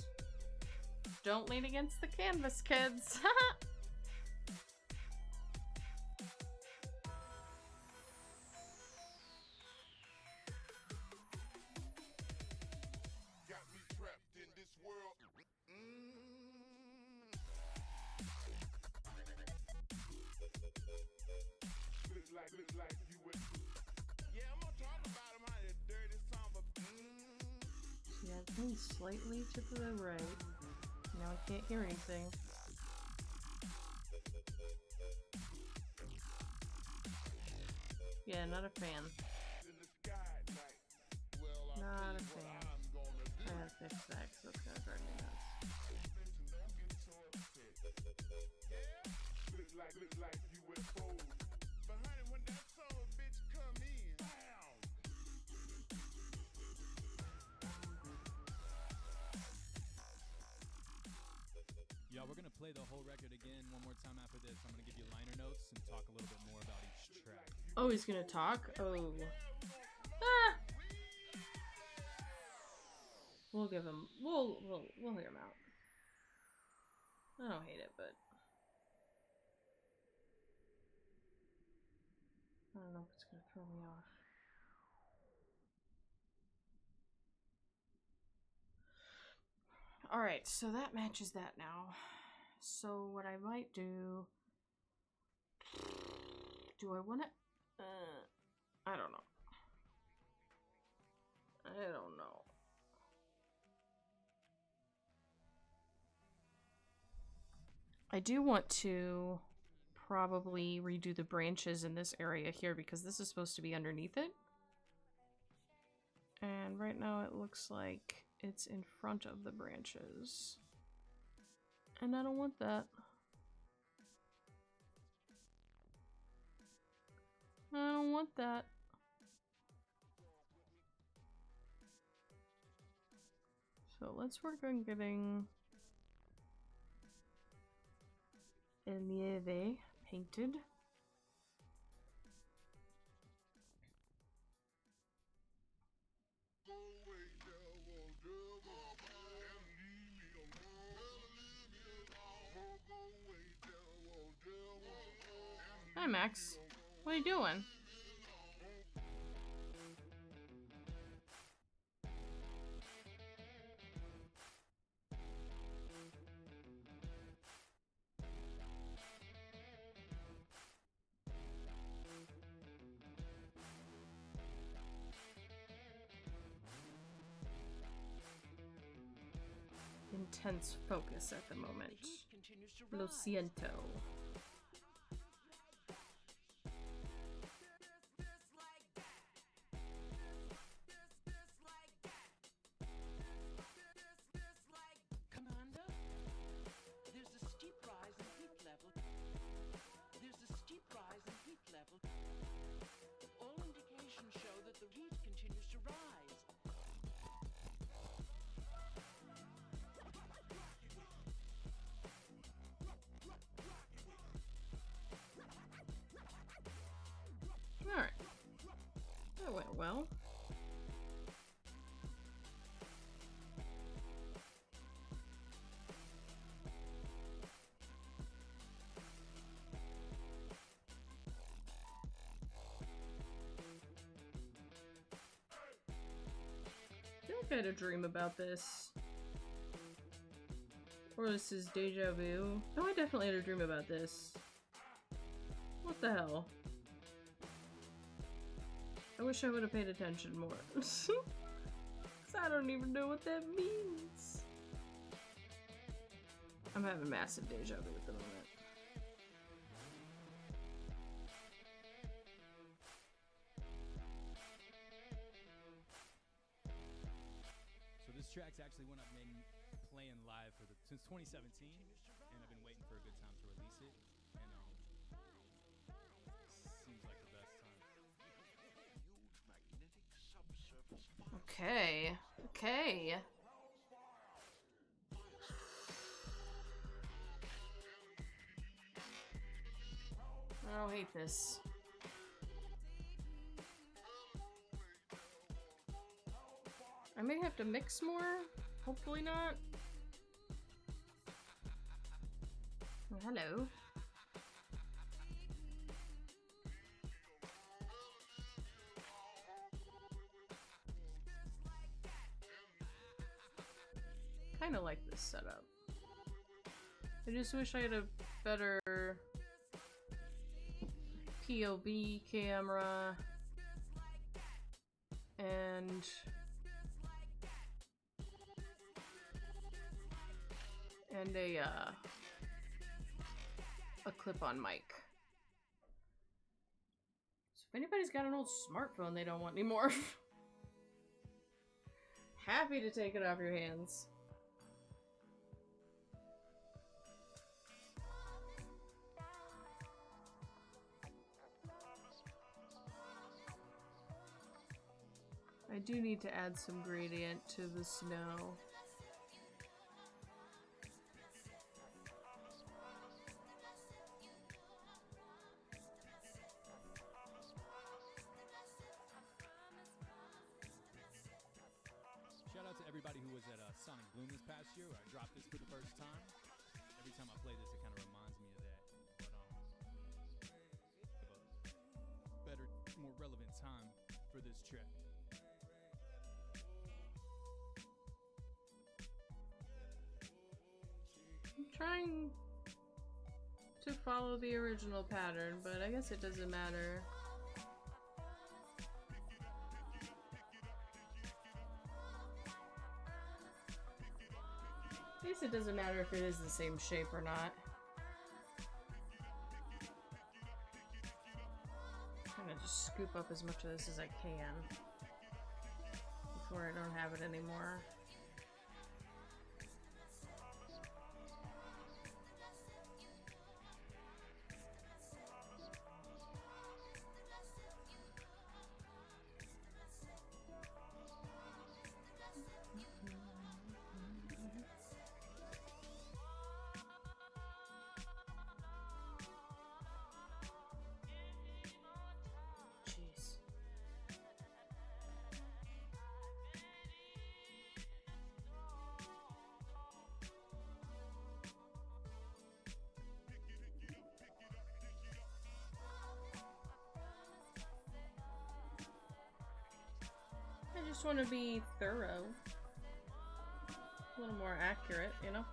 Don't lean against the canvas, kids. Yeah, it's moving slightly to the right. Now I can't hear anything. Yeah, not a fan. Not a fan. I gotta fix that because that's gonna drive me nuts. gonna play the whole record again one more time after this. I'm gonna give you liner notes and talk a little bit more about each track. Oh, he's gonna talk? Oh. Ah! We'll give him, we'll hear him out. I don't hate it, but I don't know if it's gonna throw me off. Alright, so that matches that now. So what I might do I want to, I don't know. I don't know. I do want to probably redo the branches in this area here because this is supposed to be underneath it. And right now it looks like it's in front of the branches. And I don't want that. I don't want that. So let's work on getting El Nieve painted. Hi, Max. What are you doing? Intense focus at the moment. Lo siento. Commander, there's a steep rise in heat level. There's a steep rise in heat level. All indications show that the heat continues to rise. Alright. That went well. I feel like I had a dream about this. Or this is deja vu. No, I definitely had a dream about this. What the hell? I wish I would have paid attention more. Cause I don't even know what that means. I'm having massive deja vu at the moment. So this track's actually one I've been playing live since 2017, and I've been waiting for a good time to release it. And seems like the best time. Okay. Okay. I don't hate this. I may have to mix more. Hopefully not. Oh, hello. Kind of like this setup. I just wish I had a better POV camera and a clip-on mic. So if anybody's got an old smartphone they don't want anymore, happy to take it off your hands. I do need to add some gradient to the snow. at Sonic Bloom this past year, where I dropped this for the first time. Every time I play this, it kind of reminds me of that. But better, more relevant time for this track. I'm trying to follow the original pattern, but I guess it doesn't matter. I guess it doesn't matter if it is the same shape or not. I'm gonna just scoop up as much of this as I can before I don't have it anymore. Jeez. I just want to be thorough. A little more accurate, you know?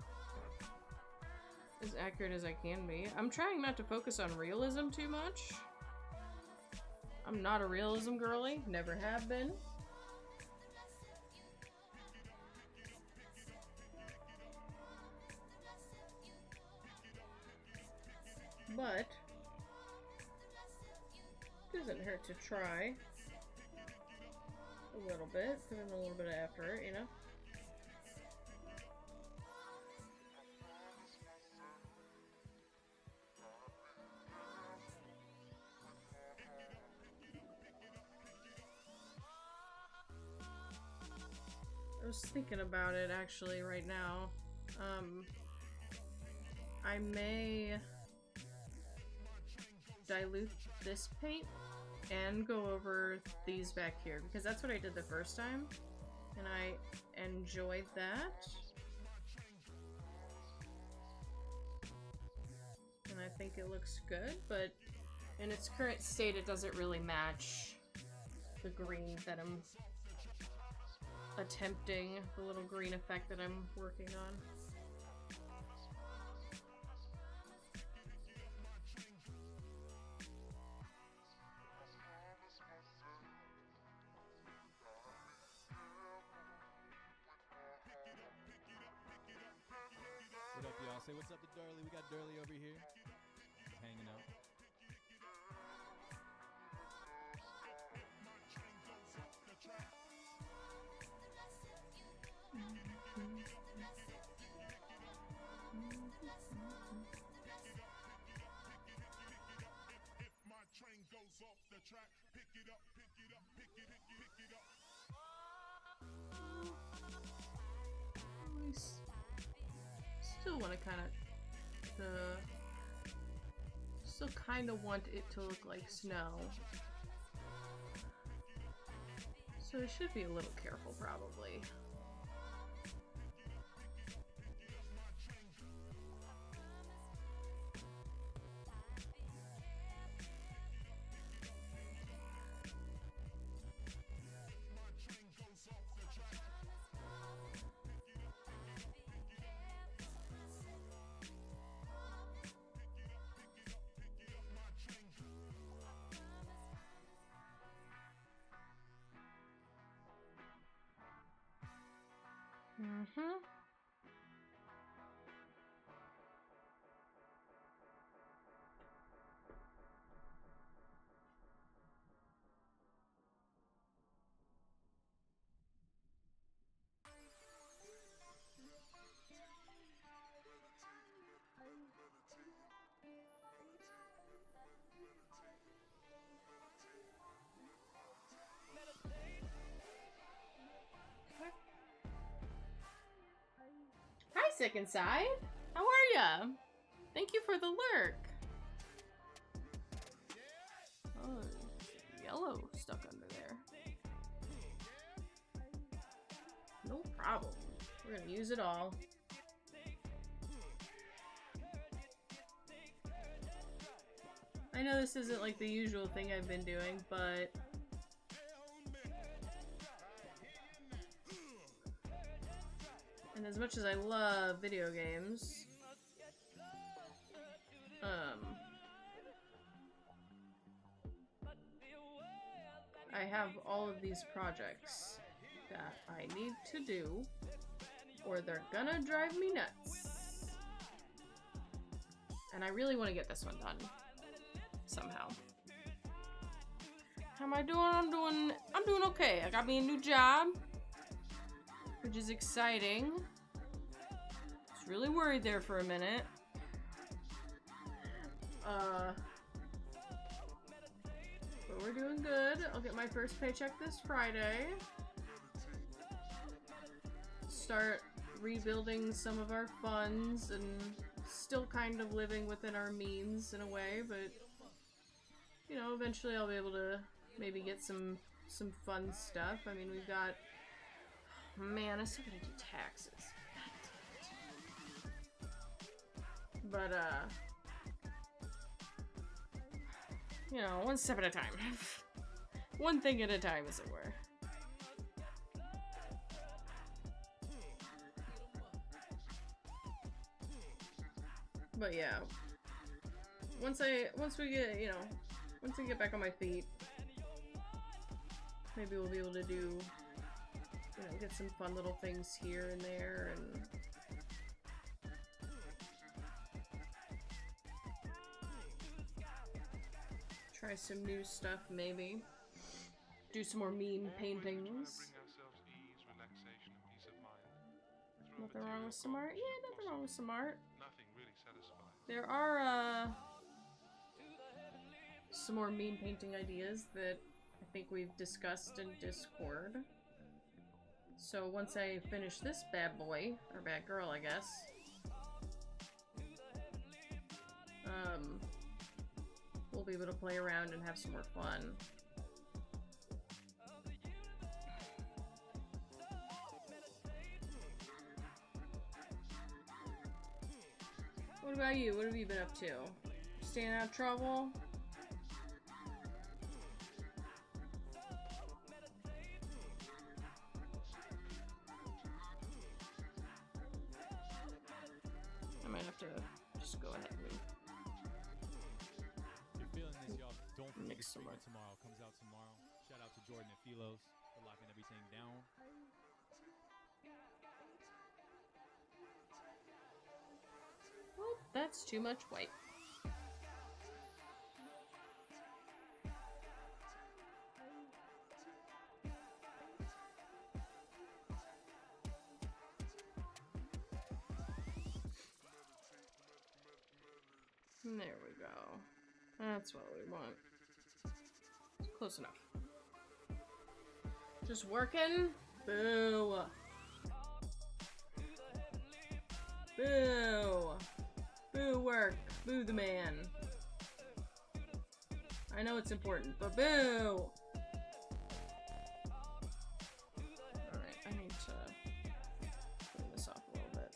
As accurate as I can be. I'm trying not to focus on realism too much. I'm not a realism girly, never have been. But doesn't hurt to try a little bit, put in a little bit of effort, you know? I was thinking about it actually right now. I may dilute this paint and go over these back here because that's what I did the first time and I enjoyed that. And I think it looks good, but in its current state it doesn't really match the green that I'm attempting, the little green effect that I'm working on. What up, y'all? Say what's up to Durley. We got Durley over here. Just hanging out. Still want to kind of want it to look like snow. So I should be a little careful probably. Mm-hmm. Hi, Sick Inside. How are ya? Thank you for the lurk. Oh, yellow stuck under there. No problem. We're gonna use it all. I know this isn't like the usual thing I've been doing, but and as much as I love video games, I have all of these projects that I need to do, or they're gonna drive me nuts. And I really want to get this one done somehow. How am I doing? I'm doing okay. I got me a new job, which is exciting. Was really worried there for a minute. But we're doing good. I'll get my first paycheck this Friday. Start rebuilding some of our funds and still kind of living within our means in a way, but you know, eventually I'll be able to maybe get some fun stuff. I mean, we've got, man, I still gotta do taxes. God damn it. But you know, one step at a time. One thing at a time, as it were. But yeah, once we get, you know, once I get back on my feet, maybe we'll be able to do, you know, get some fun little things here and there, and try some new stuff, maybe. Do some more meme paintings. Nothing wrong with some art? Yeah, nothing wrong with some art. There are, some more meme painting ideas that I think we've discussed in Discord. So once I finish this bad boy, or bad girl, I guess, we'll be able to play around and have some more fun. What about you? What have you been up to? Staying out of trouble? I might have to just go ahead and If you're feeling this, y'all, don't forget mix the some streaming more. tomorrow. Comes out tomorrow. Shout out to Jordan and Philos for locking everything down. Oh, that's too much white. There we go. That's what we want. Close enough. Just working? Boo. Boo. Boo work. Boo the man. I know it's important, but boo! Alright, I need to clean this off a little bit.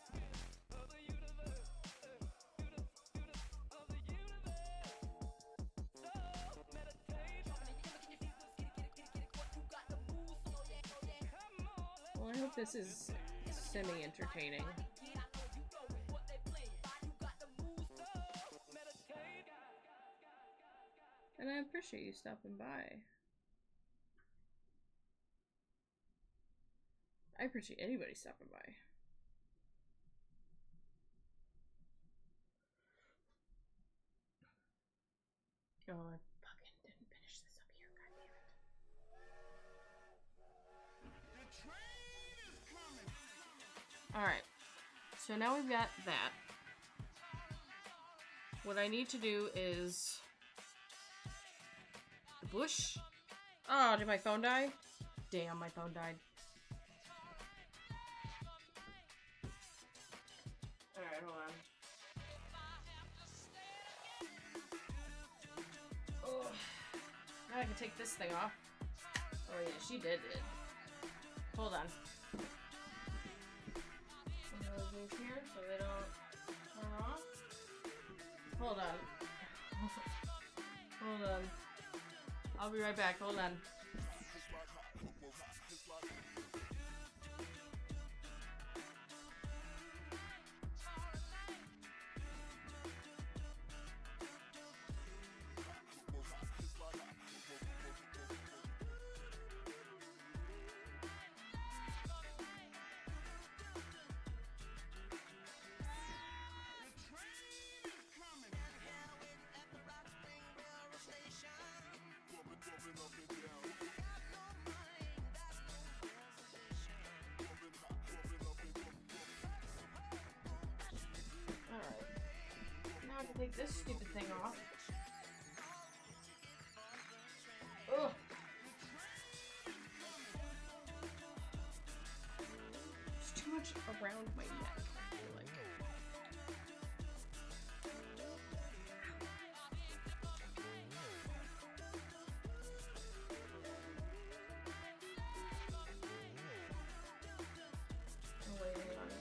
Well, I hope this is semi-entertaining. And I appreciate you stopping by. I appreciate anybody stopping by. Oh, I fucking didn't finish this up here, goddammit. Alright, so now we've got that. What I need to do is... the bush? Oh, did my phone die? Damn, my phone died. Alright, hold on. Oh, now I can take this thing off. Oh yeah, she did it. Hold on. these here so they don't turn off. Hold on. Hold on. I'll be right back. Hold on. Alright. Now I can take this stupid thing off. Ugh. There's too much around my neck, I feel like. I'm waiting on it.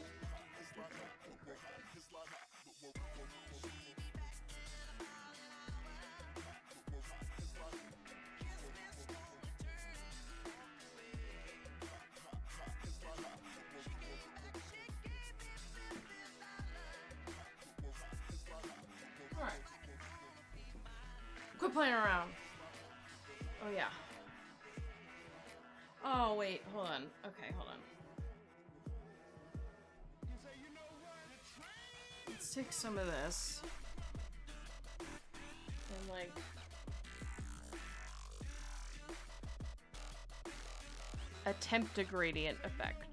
Alright. Quit playing around. Oh, yeah. Oh, wait. Hold on. Okay, hold on. Let's take some of this. And, like... attempt a gradient effect.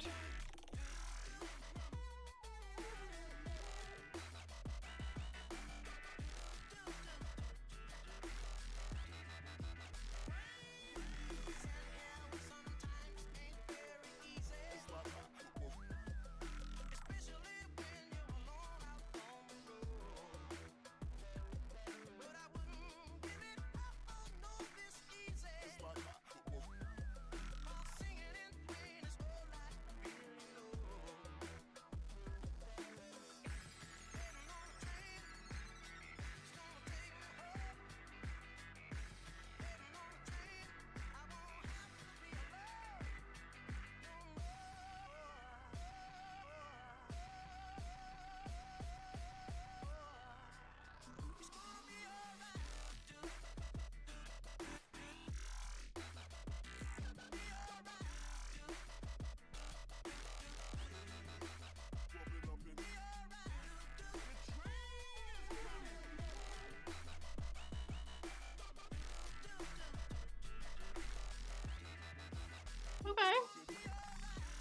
Okay.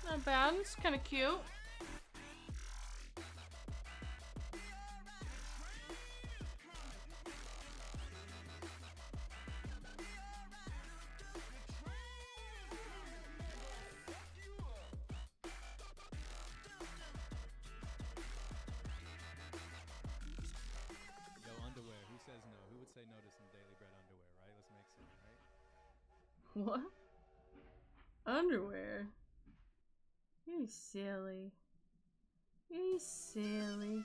Not bad. It's kind of cute. Yo, underwear. Who says no? Who would say no to some Daily Bread underwear, right? Let's make some, right? What? Underwear? You silly. You silly.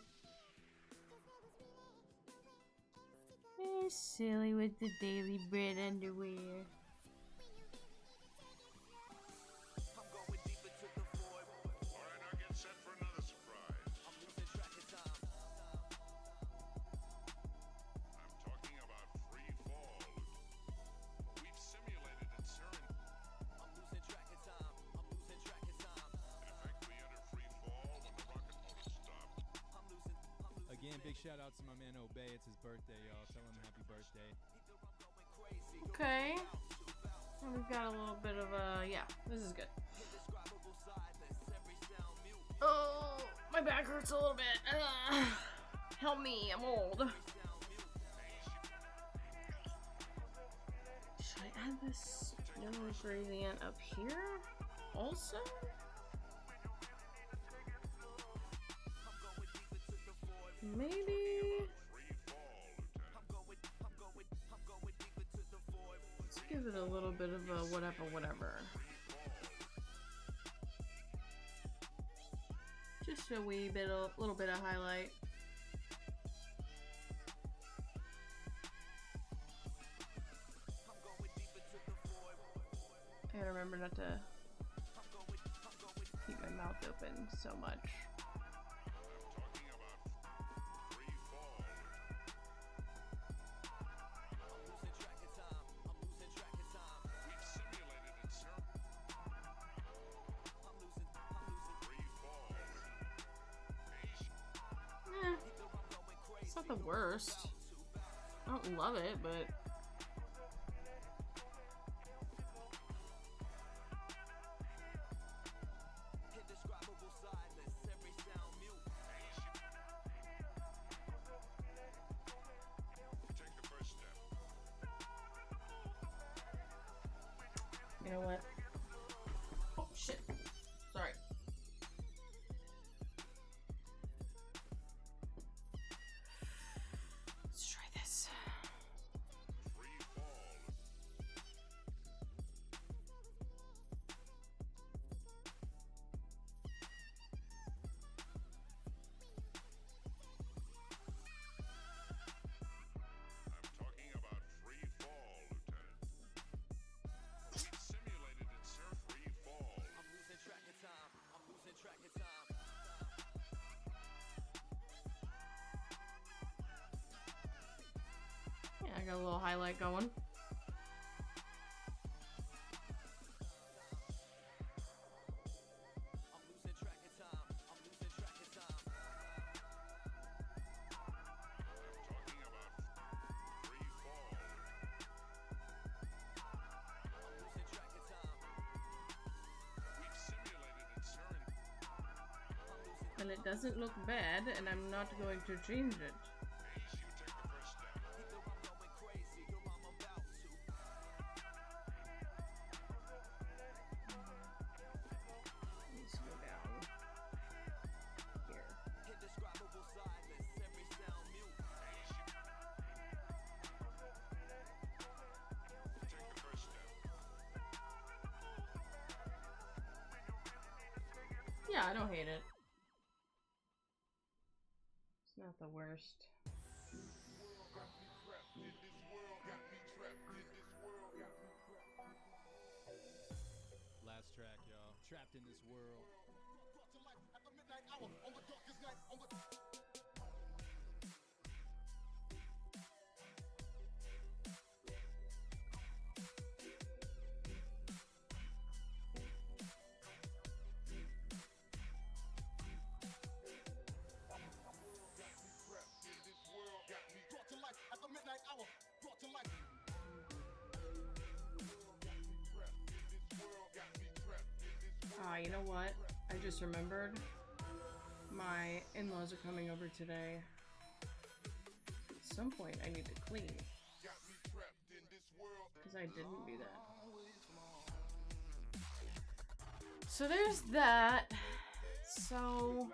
You're silly with the Daily Bread underwear. Alright, now get set for another surprise. I'm talking about free fall. We've simulated it, sir. In effect, we enter free fall when the rocket motors stop. Again, big shout out to my man Obey. It's his birthday, y'all. Tell him happy birthday. Okay. And we've got a little bit of a... yeah, this is good. Oh, my back hurts a little bit. Help me, I'm old. Should I add this yellow gradient up here also? Maybe. Let's give it a little bit of a whatever. Just Just a little bit of highlight. I gotta remember not to keep my mouth open so much. It's not the worst. I don't love it, but you know what? Oh shit. Sorry. Let's try this. Yeah, I got a little highlight going. And it doesn't look bad, and I'm not going to change it. Let's go down here. Yeah, I don't hate it. It's not the worst. Last track, y'all. Trapped in this world. You know what? I just remembered my in-laws are coming over today. At some point, I need to clean. Because I didn't do that. So there's that. So...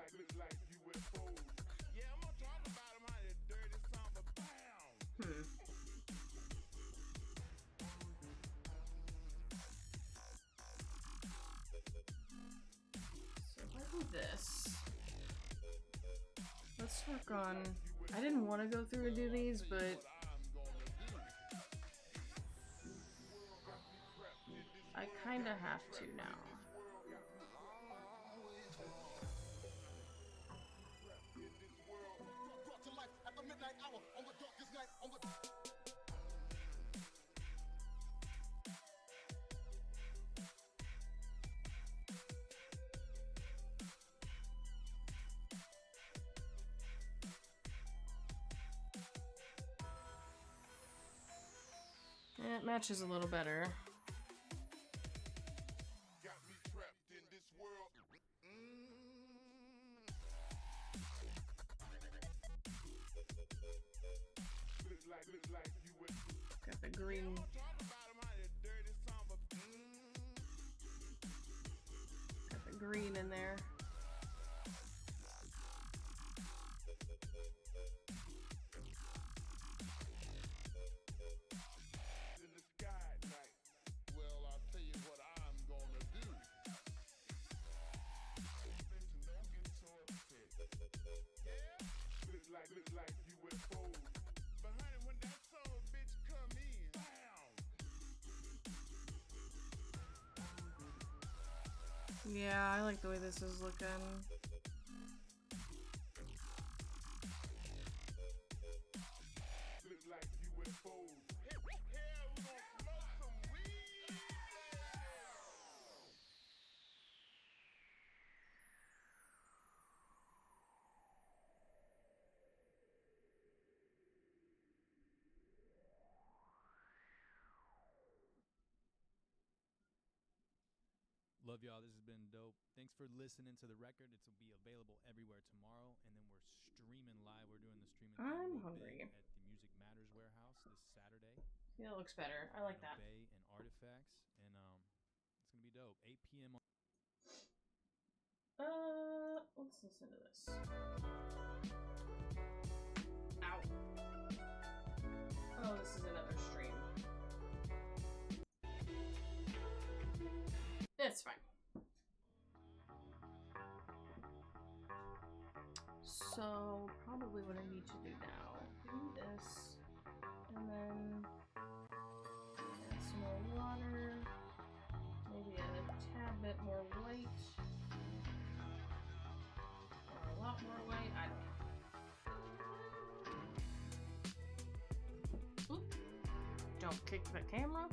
this. Let's work on... I didn't want to go through and do these, but... I kinda have to now. Yeah, it matches a little better. Got the green. Got the green in there. Yeah, I like the way this is looking. Love y'all. This has been dope. Thanks for listening to the record. It's will be available everywhere tomorrow, and then we're streaming live. We're doing the streaming thing I'm real hungry. big at the Music Matters warehouse this Saturday. Yeah, it looks better. I like in that. Obey and Artifacts, and it's gonna be dope. 8 p.m. Let's listen to this. Ow. Oh, this is another stream. It's fine. So, probably what I need to do now, do this, and then add some more water, maybe a tad bit more white, or a lot more white, I don't know. Oop. Don't kick the camera.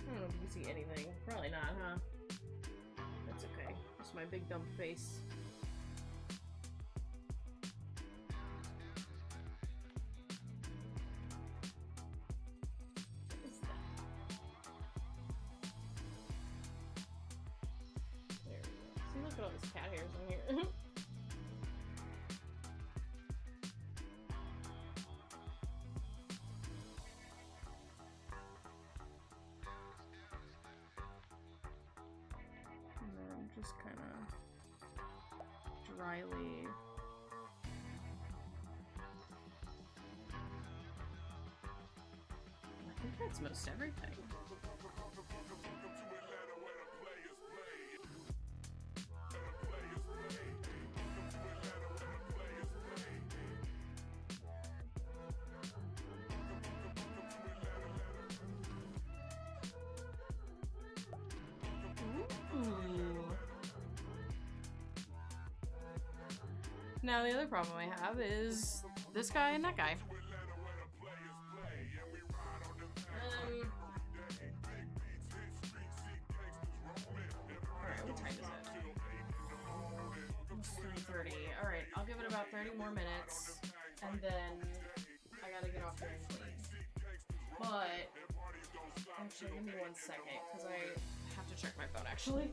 I don't know if you can see anything. Probably not, huh? That's okay. Just my big dumb face. What is that? There we go. See, look at all these cat hairs in here. Just kind of dryly. I think that's most everything. Now the other problem I have is this guy and that guy. Alright, what time is it? It's 3:30. Alright, I'll give it about 30 more minutes, and then I gotta get off here and clean. But, actually, give me 1 second, because I have to check my phone, actually.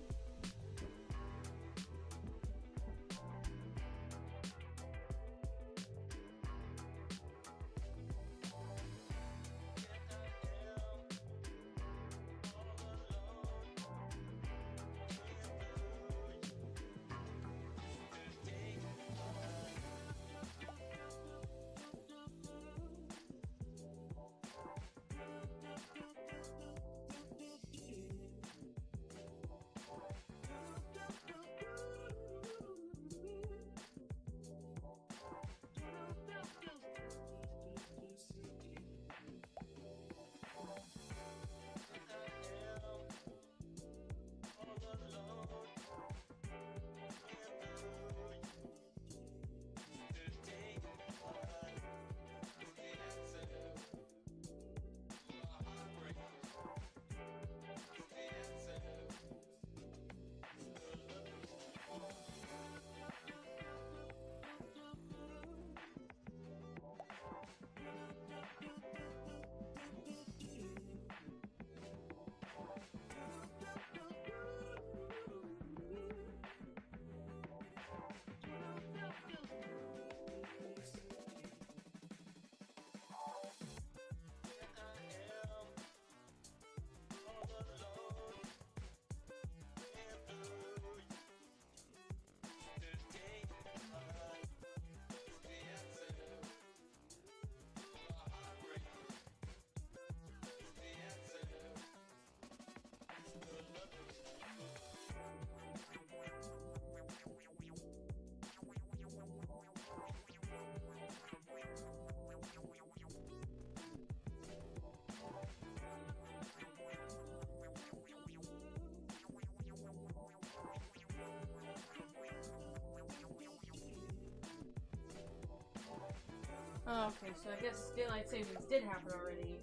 Oh, okay, so I guess daylight savings did happen already.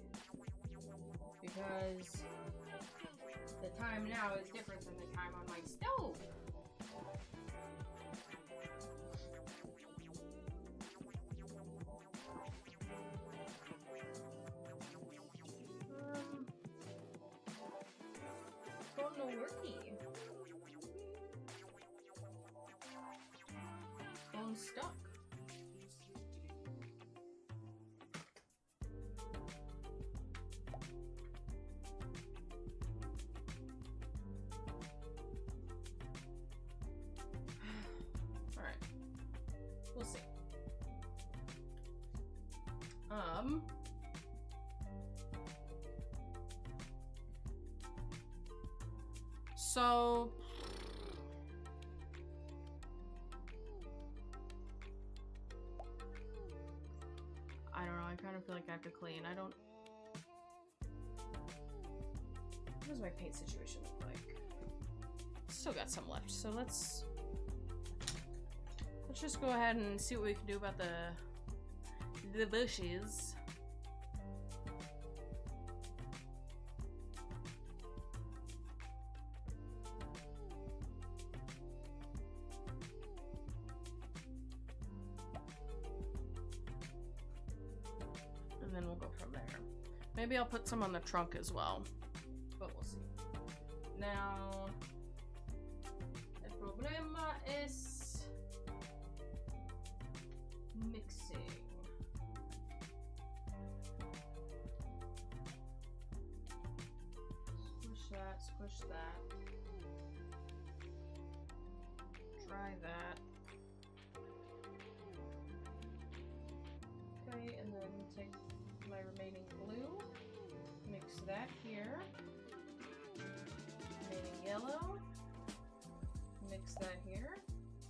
Because the time now is different than the time on my stove. Phone no worky. Phone stuck. Alright. We'll see. So I don't know, I kind of feel like I have to clean. I don't. What does my paint situation look like? Still got some left, so let's just go ahead and see what we can do about the bushes. And then we'll go from there. Maybe I'll put some on the trunk as well, but we'll see. Now, el problema es mixing. Squish that. Try that. Okay, and then take my remaining glue, mix that here. Remaining yellow, mix that here,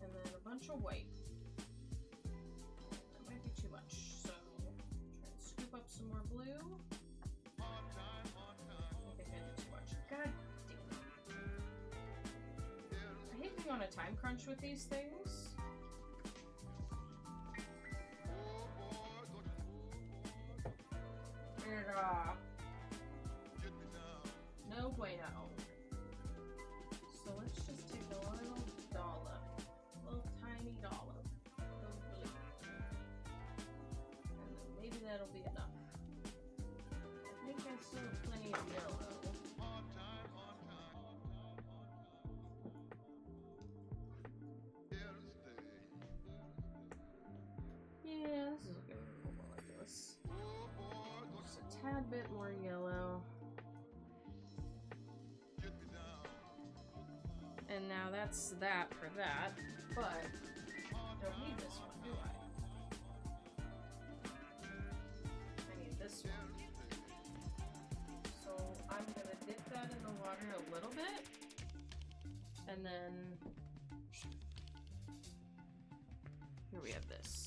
and then a bunch of white. That might be too much, so try and scoop up some more blue. I think I did too much. God damn it. I hate being on a time crunch with these things. No bueno. So let's just take a little dollop. A little tiny dollop of blue. And then maybe that'll be enough. I think I still have plenty of yellow. Yeah, this is looking a little more like this. Just a tad bit more yellow. And now that's that for that, but don't need this one, do I? I need this one. So I'm gonna dip that in the water a little bit, and then here we have this.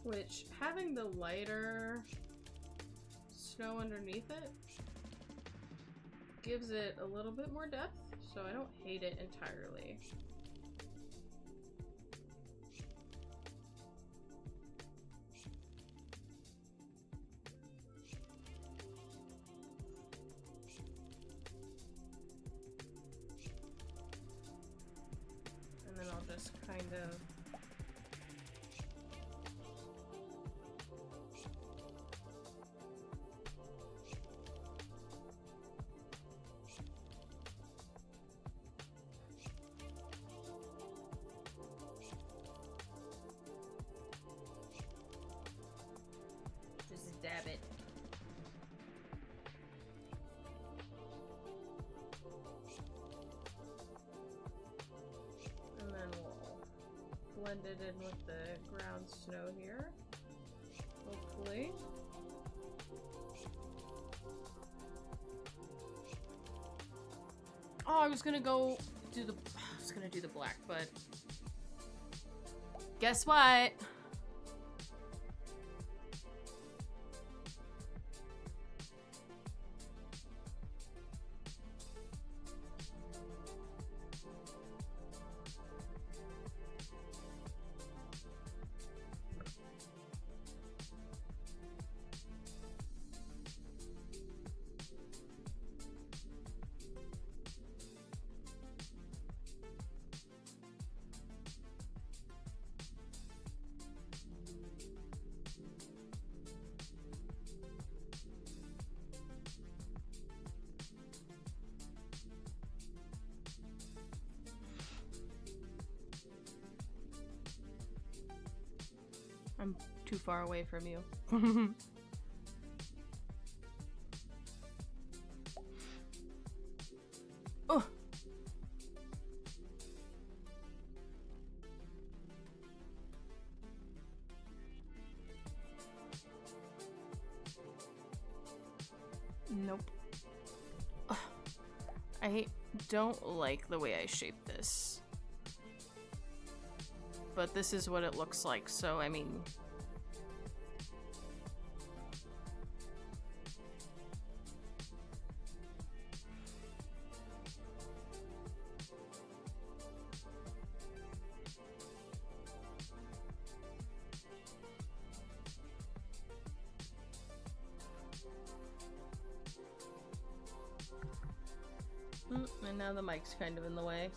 Which, having the lighter snow underneath it gives it a little bit more depth, so I don't hate it entirely. And then I'll just kind of dab it. And then we'll blend it in with the ground snow here, hopefully. Oh, I was gonna do the black, but Guess what? I'm too far away from you. Oh. Nope. Ugh. I don't like the way I shaped this. But this is what it looks like, so I mean... And now the mic's kind of in the way.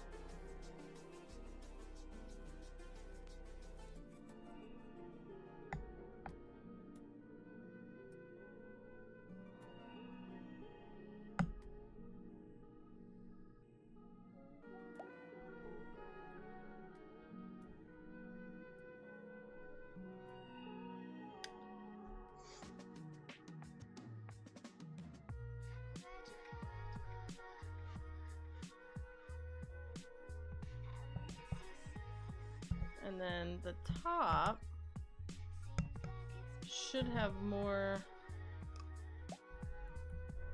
And then the top should have more.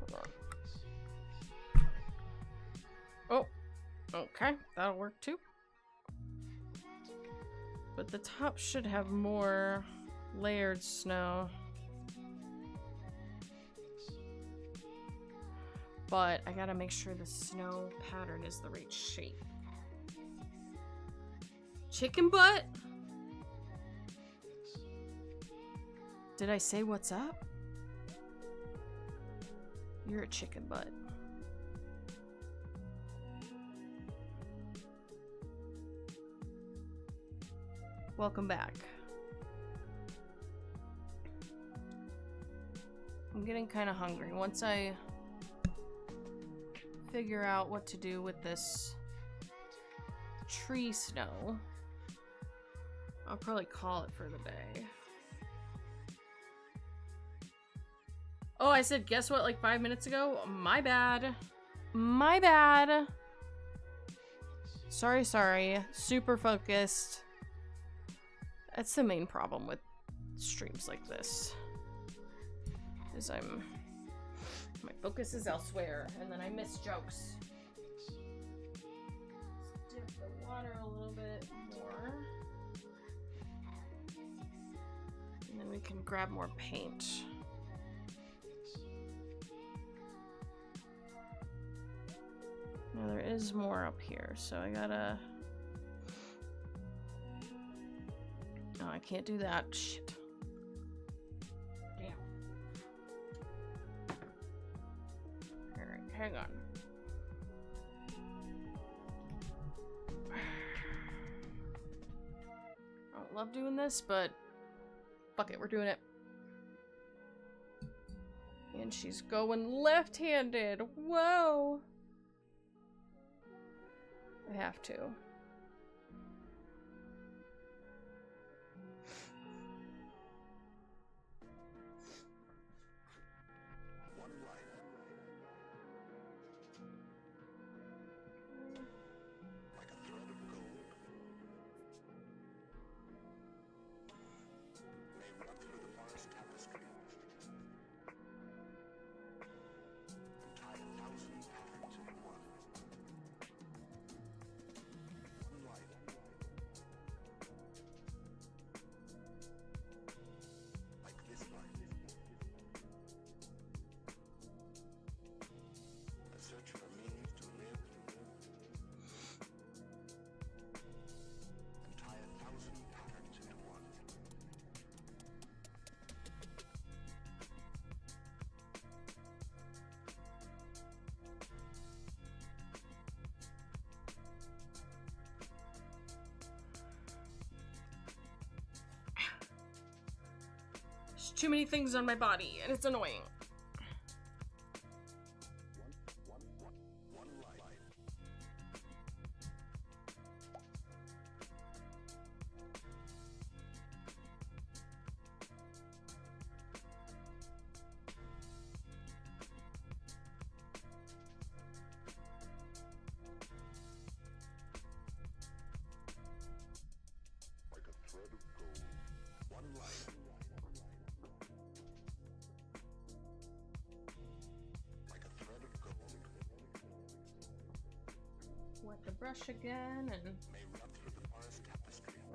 Hold on. Oh, okay, that'll work too. But the top should have more layered snow. But I gotta make sure the snow pattern is the right shape. Chicken butt? Did I say what's up? You're a chicken butt. Welcome back. I'm getting kind of hungry. Once I figure out what to do with this tree snow, I'll probably call it for the day. Oh, I said guess what like 5 minutes ago? My bad. My bad. Sorry, sorry. Super focused. That's the main problem with streams like this. Is my focus is elsewhere and then I miss jokes. Let's dip the water a little bit more. And then we can grab more paint. Now there is more up here, so I gotta... Oh, I can't do that. Shit. Damn. Alright, hang on. I don't love doing this, but fuck it, we're doing it. And she's going left-handed. Whoa! I have to. too many things on my body, and it's annoying. Wet the brush again and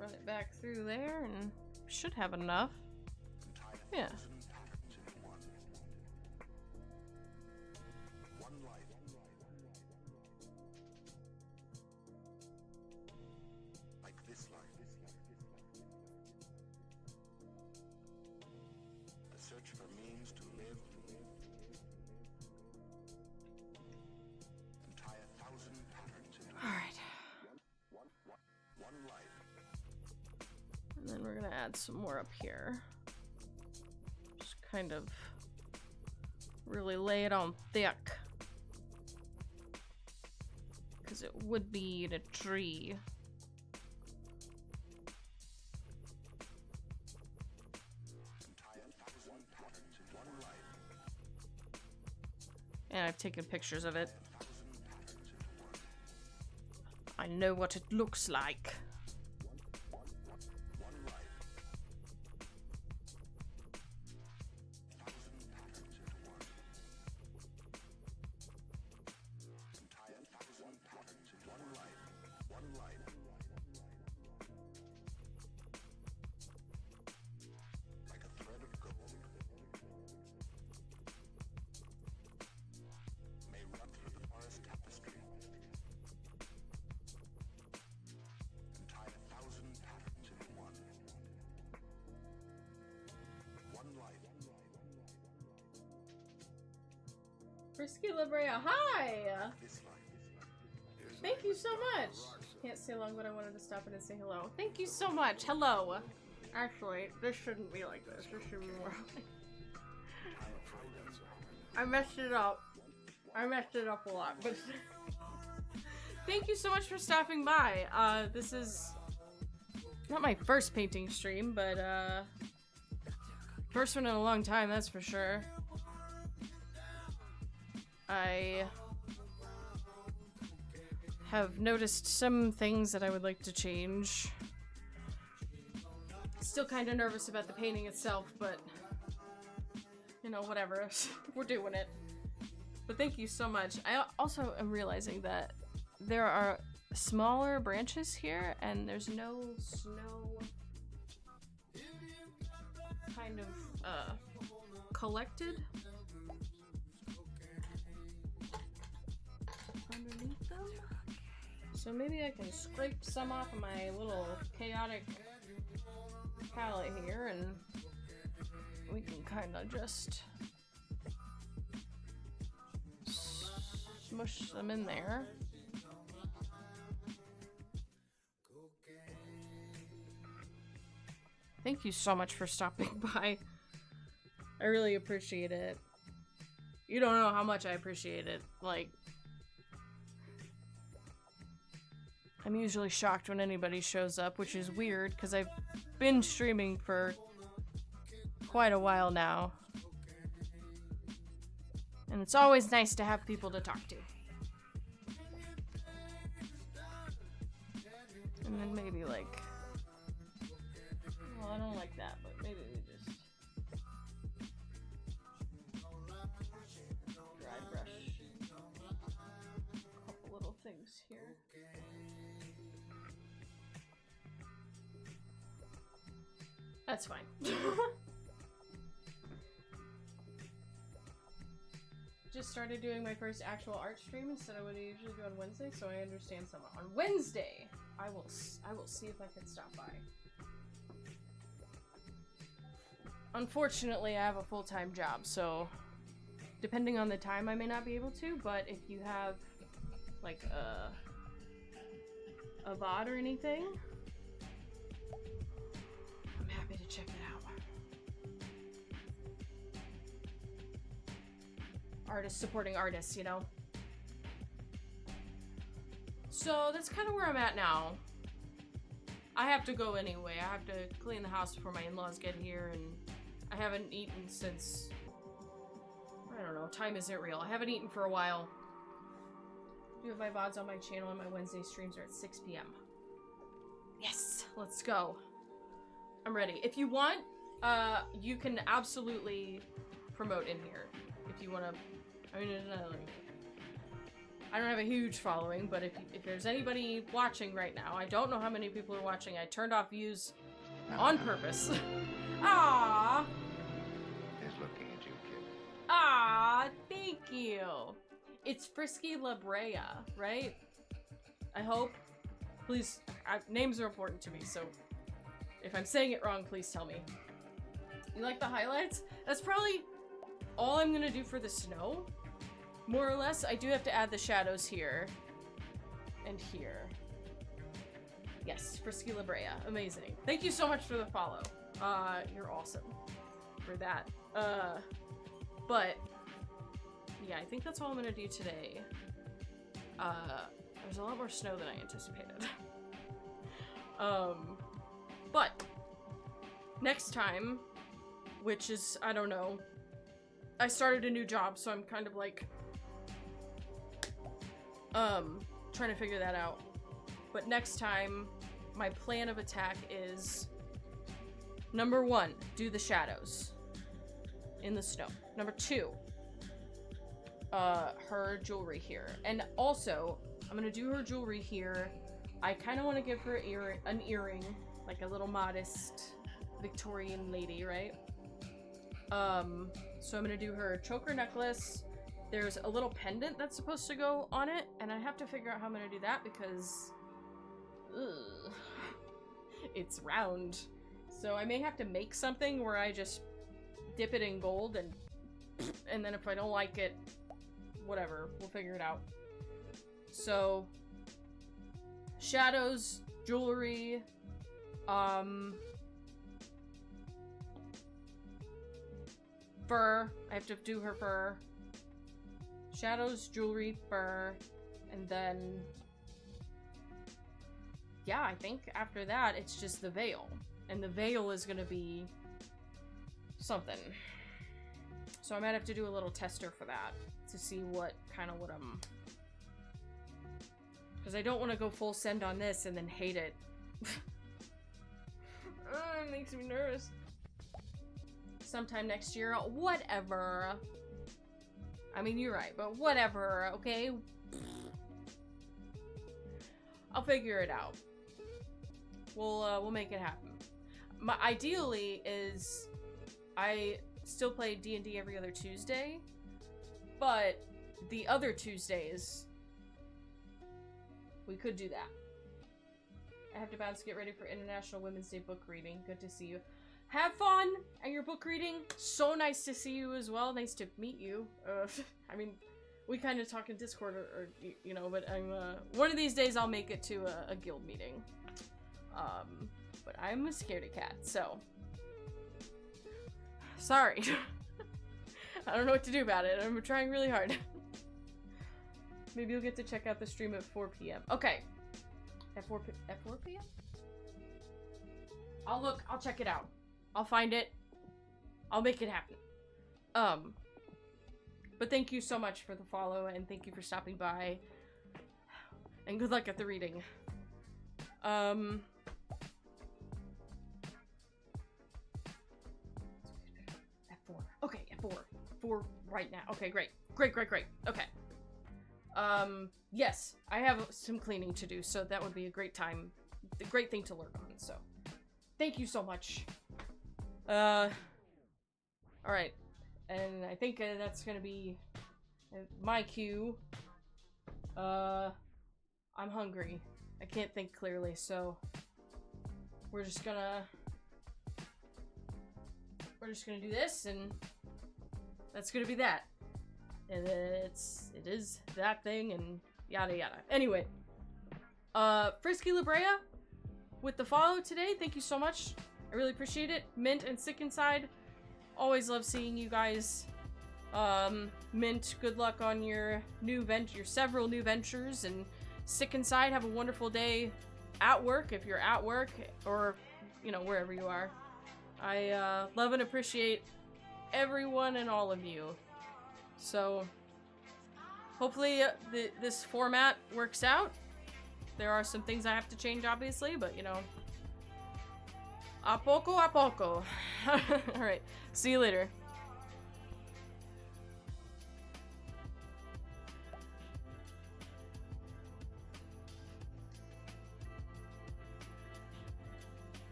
run it back through there, and should have enough. Yeah. And then we're gonna add some more up here. Just kind of really lay it on thick. Because it would be a tree. And I've taken pictures of it. I know what it looks like. Frisky Librea, hi! Thank you so much! Can't stay long, but I wanted to stop in and say hello. Thank you so much! Hello! Actually, this shouldn't be like this. This should be more like... I messed it up. I messed it up a lot, but... Thank you so much for stopping by. This is... not my first painting stream, but, first one in a long time, that's for sure. I have noticed some things that I would like to change. Still kind of nervous about the painting itself, but you know, whatever. We're doing it. But thank you so much. I also am realizing that there are smaller branches here and there's no snow kind of collected underneath them. So maybe I can scrape some off of my little chaotic palette here and we can kind of just smush them in there. Thank you so much for stopping by. I really appreciate it. You don't know how much I appreciate it. Like, I'm usually shocked when anybody shows up, which is weird because I've been streaming for quite a while now. And it's always nice to have people to talk to. And then maybe like... well, I don't like that, but maybe we just... dry brush a couple little things here. That's fine. Just started doing my first actual art stream instead of what I usually do on Wednesday, so I understand some. On Wednesday, I will see if I can stop by. Unfortunately, I have a full-time job, so depending on the time, I may not be able to. But if you have like a VOD or anything, I'm happy to check it out. Artists supporting artists, you know? So that's kind of where I'm at now. I have to go anyway. I have to clean the house before my in-laws get here, and I haven't eaten since... I don't know, time isn't real. I haven't eaten for a while. I do have my VODs on my channel, and my Wednesday streams are at 6 p.m. Yes! Let's go. I'm ready. If you want, you can absolutely promote in here. If you want to... I mean, I don't have a huge following, but if there's anybody watching right now, I don't know how many people are watching. I turned off views on purpose. Ah. He's looking at you, kid. Ah, thank you. It's Frisky La Brea, right? I hope. Please, names are important to me, so if I'm saying it wrong, please tell me. You like the highlights? That's probably all I'm gonna do for the snow. More or less, I do have to add the shadows here and here. Yes, Frisky La Brea. Amazing. Thank you so much for the follow. You're awesome for that. But yeah, I think that's all I'm gonna do today. There's a lot more snow than I anticipated. But next time, which is, I don't know, I started a new job, so I'm kind of like, trying to figure that out. But next time, my plan of attack is, number 1, do the shadows in the snow. Number 2, her jewelry here. And also, I'm gonna do her jewelry here. I kind of want to give her an earring, like a little modest Victorian lady, right? So I'm gonna do her choker necklace. There's a little pendant that's supposed to go on it, and I have to figure out how I'm gonna do that because it's round. So I may have to make something where I just dip it in gold and then if I don't like it, whatever, we'll figure it out. So shadows, jewelry, fur. I have to do her fur. Shadows, jewelry, fur, and then yeah, I think after that it's just the veil. And the veil is gonna be something. So I might have to do a little tester for that to see what I'm... Because I don't want to go full send on this and then hate it. It makes me nervous. Sometime next year, whatever. I mean, you're right, but whatever, okay? I'll figure it out. We'll make it happen. Ideally is I still play D&D every other Tuesday, but the other Tuesdays we could do that. I have to bounce, get ready for International Women's Day book reading. Good to see you. Have fun at your book reading. So nice to see you as well. Nice to meet you. I mean, we kind of talk in Discord or you know, but I'm, one of these days I'll make it to a guild meeting. But I'm a scaredy cat, so. Sorry. I don't know what to do about it. I'm trying really hard. Maybe you'll get to check out the stream at 4 p.m. Okay. At 4 p.m.? I'll look. I'll check it out. I'll find it. I'll make it happen. But thank you so much for the follow, and thank you for stopping by. And good luck at the reading. At 4. Okay, at 4. 4 right now. Okay, great. Great. Okay. Yes, I have some cleaning to do, so that would be a great time. A great thing to lurk on, so. Thank you so much. Alright. And I think that's gonna be my cue. I'm hungry. I can't think clearly, so we're just gonna do this, and that's gonna be that. And it is that thing, and yada yada. Anyway, Frisky La Brea with the follow today. Thank you so much. I really appreciate it. Mint and Sick Inside. Always love seeing you guys. Mint, good luck on your your several new ventures, and Sick Inside, have a wonderful day at work if you're at work, or, you know, wherever you are. I love and appreciate everyone and all of you. So, hopefully this format works out. There are some things I have to change, obviously, but, you know, a poco a poco. Alright, see you later.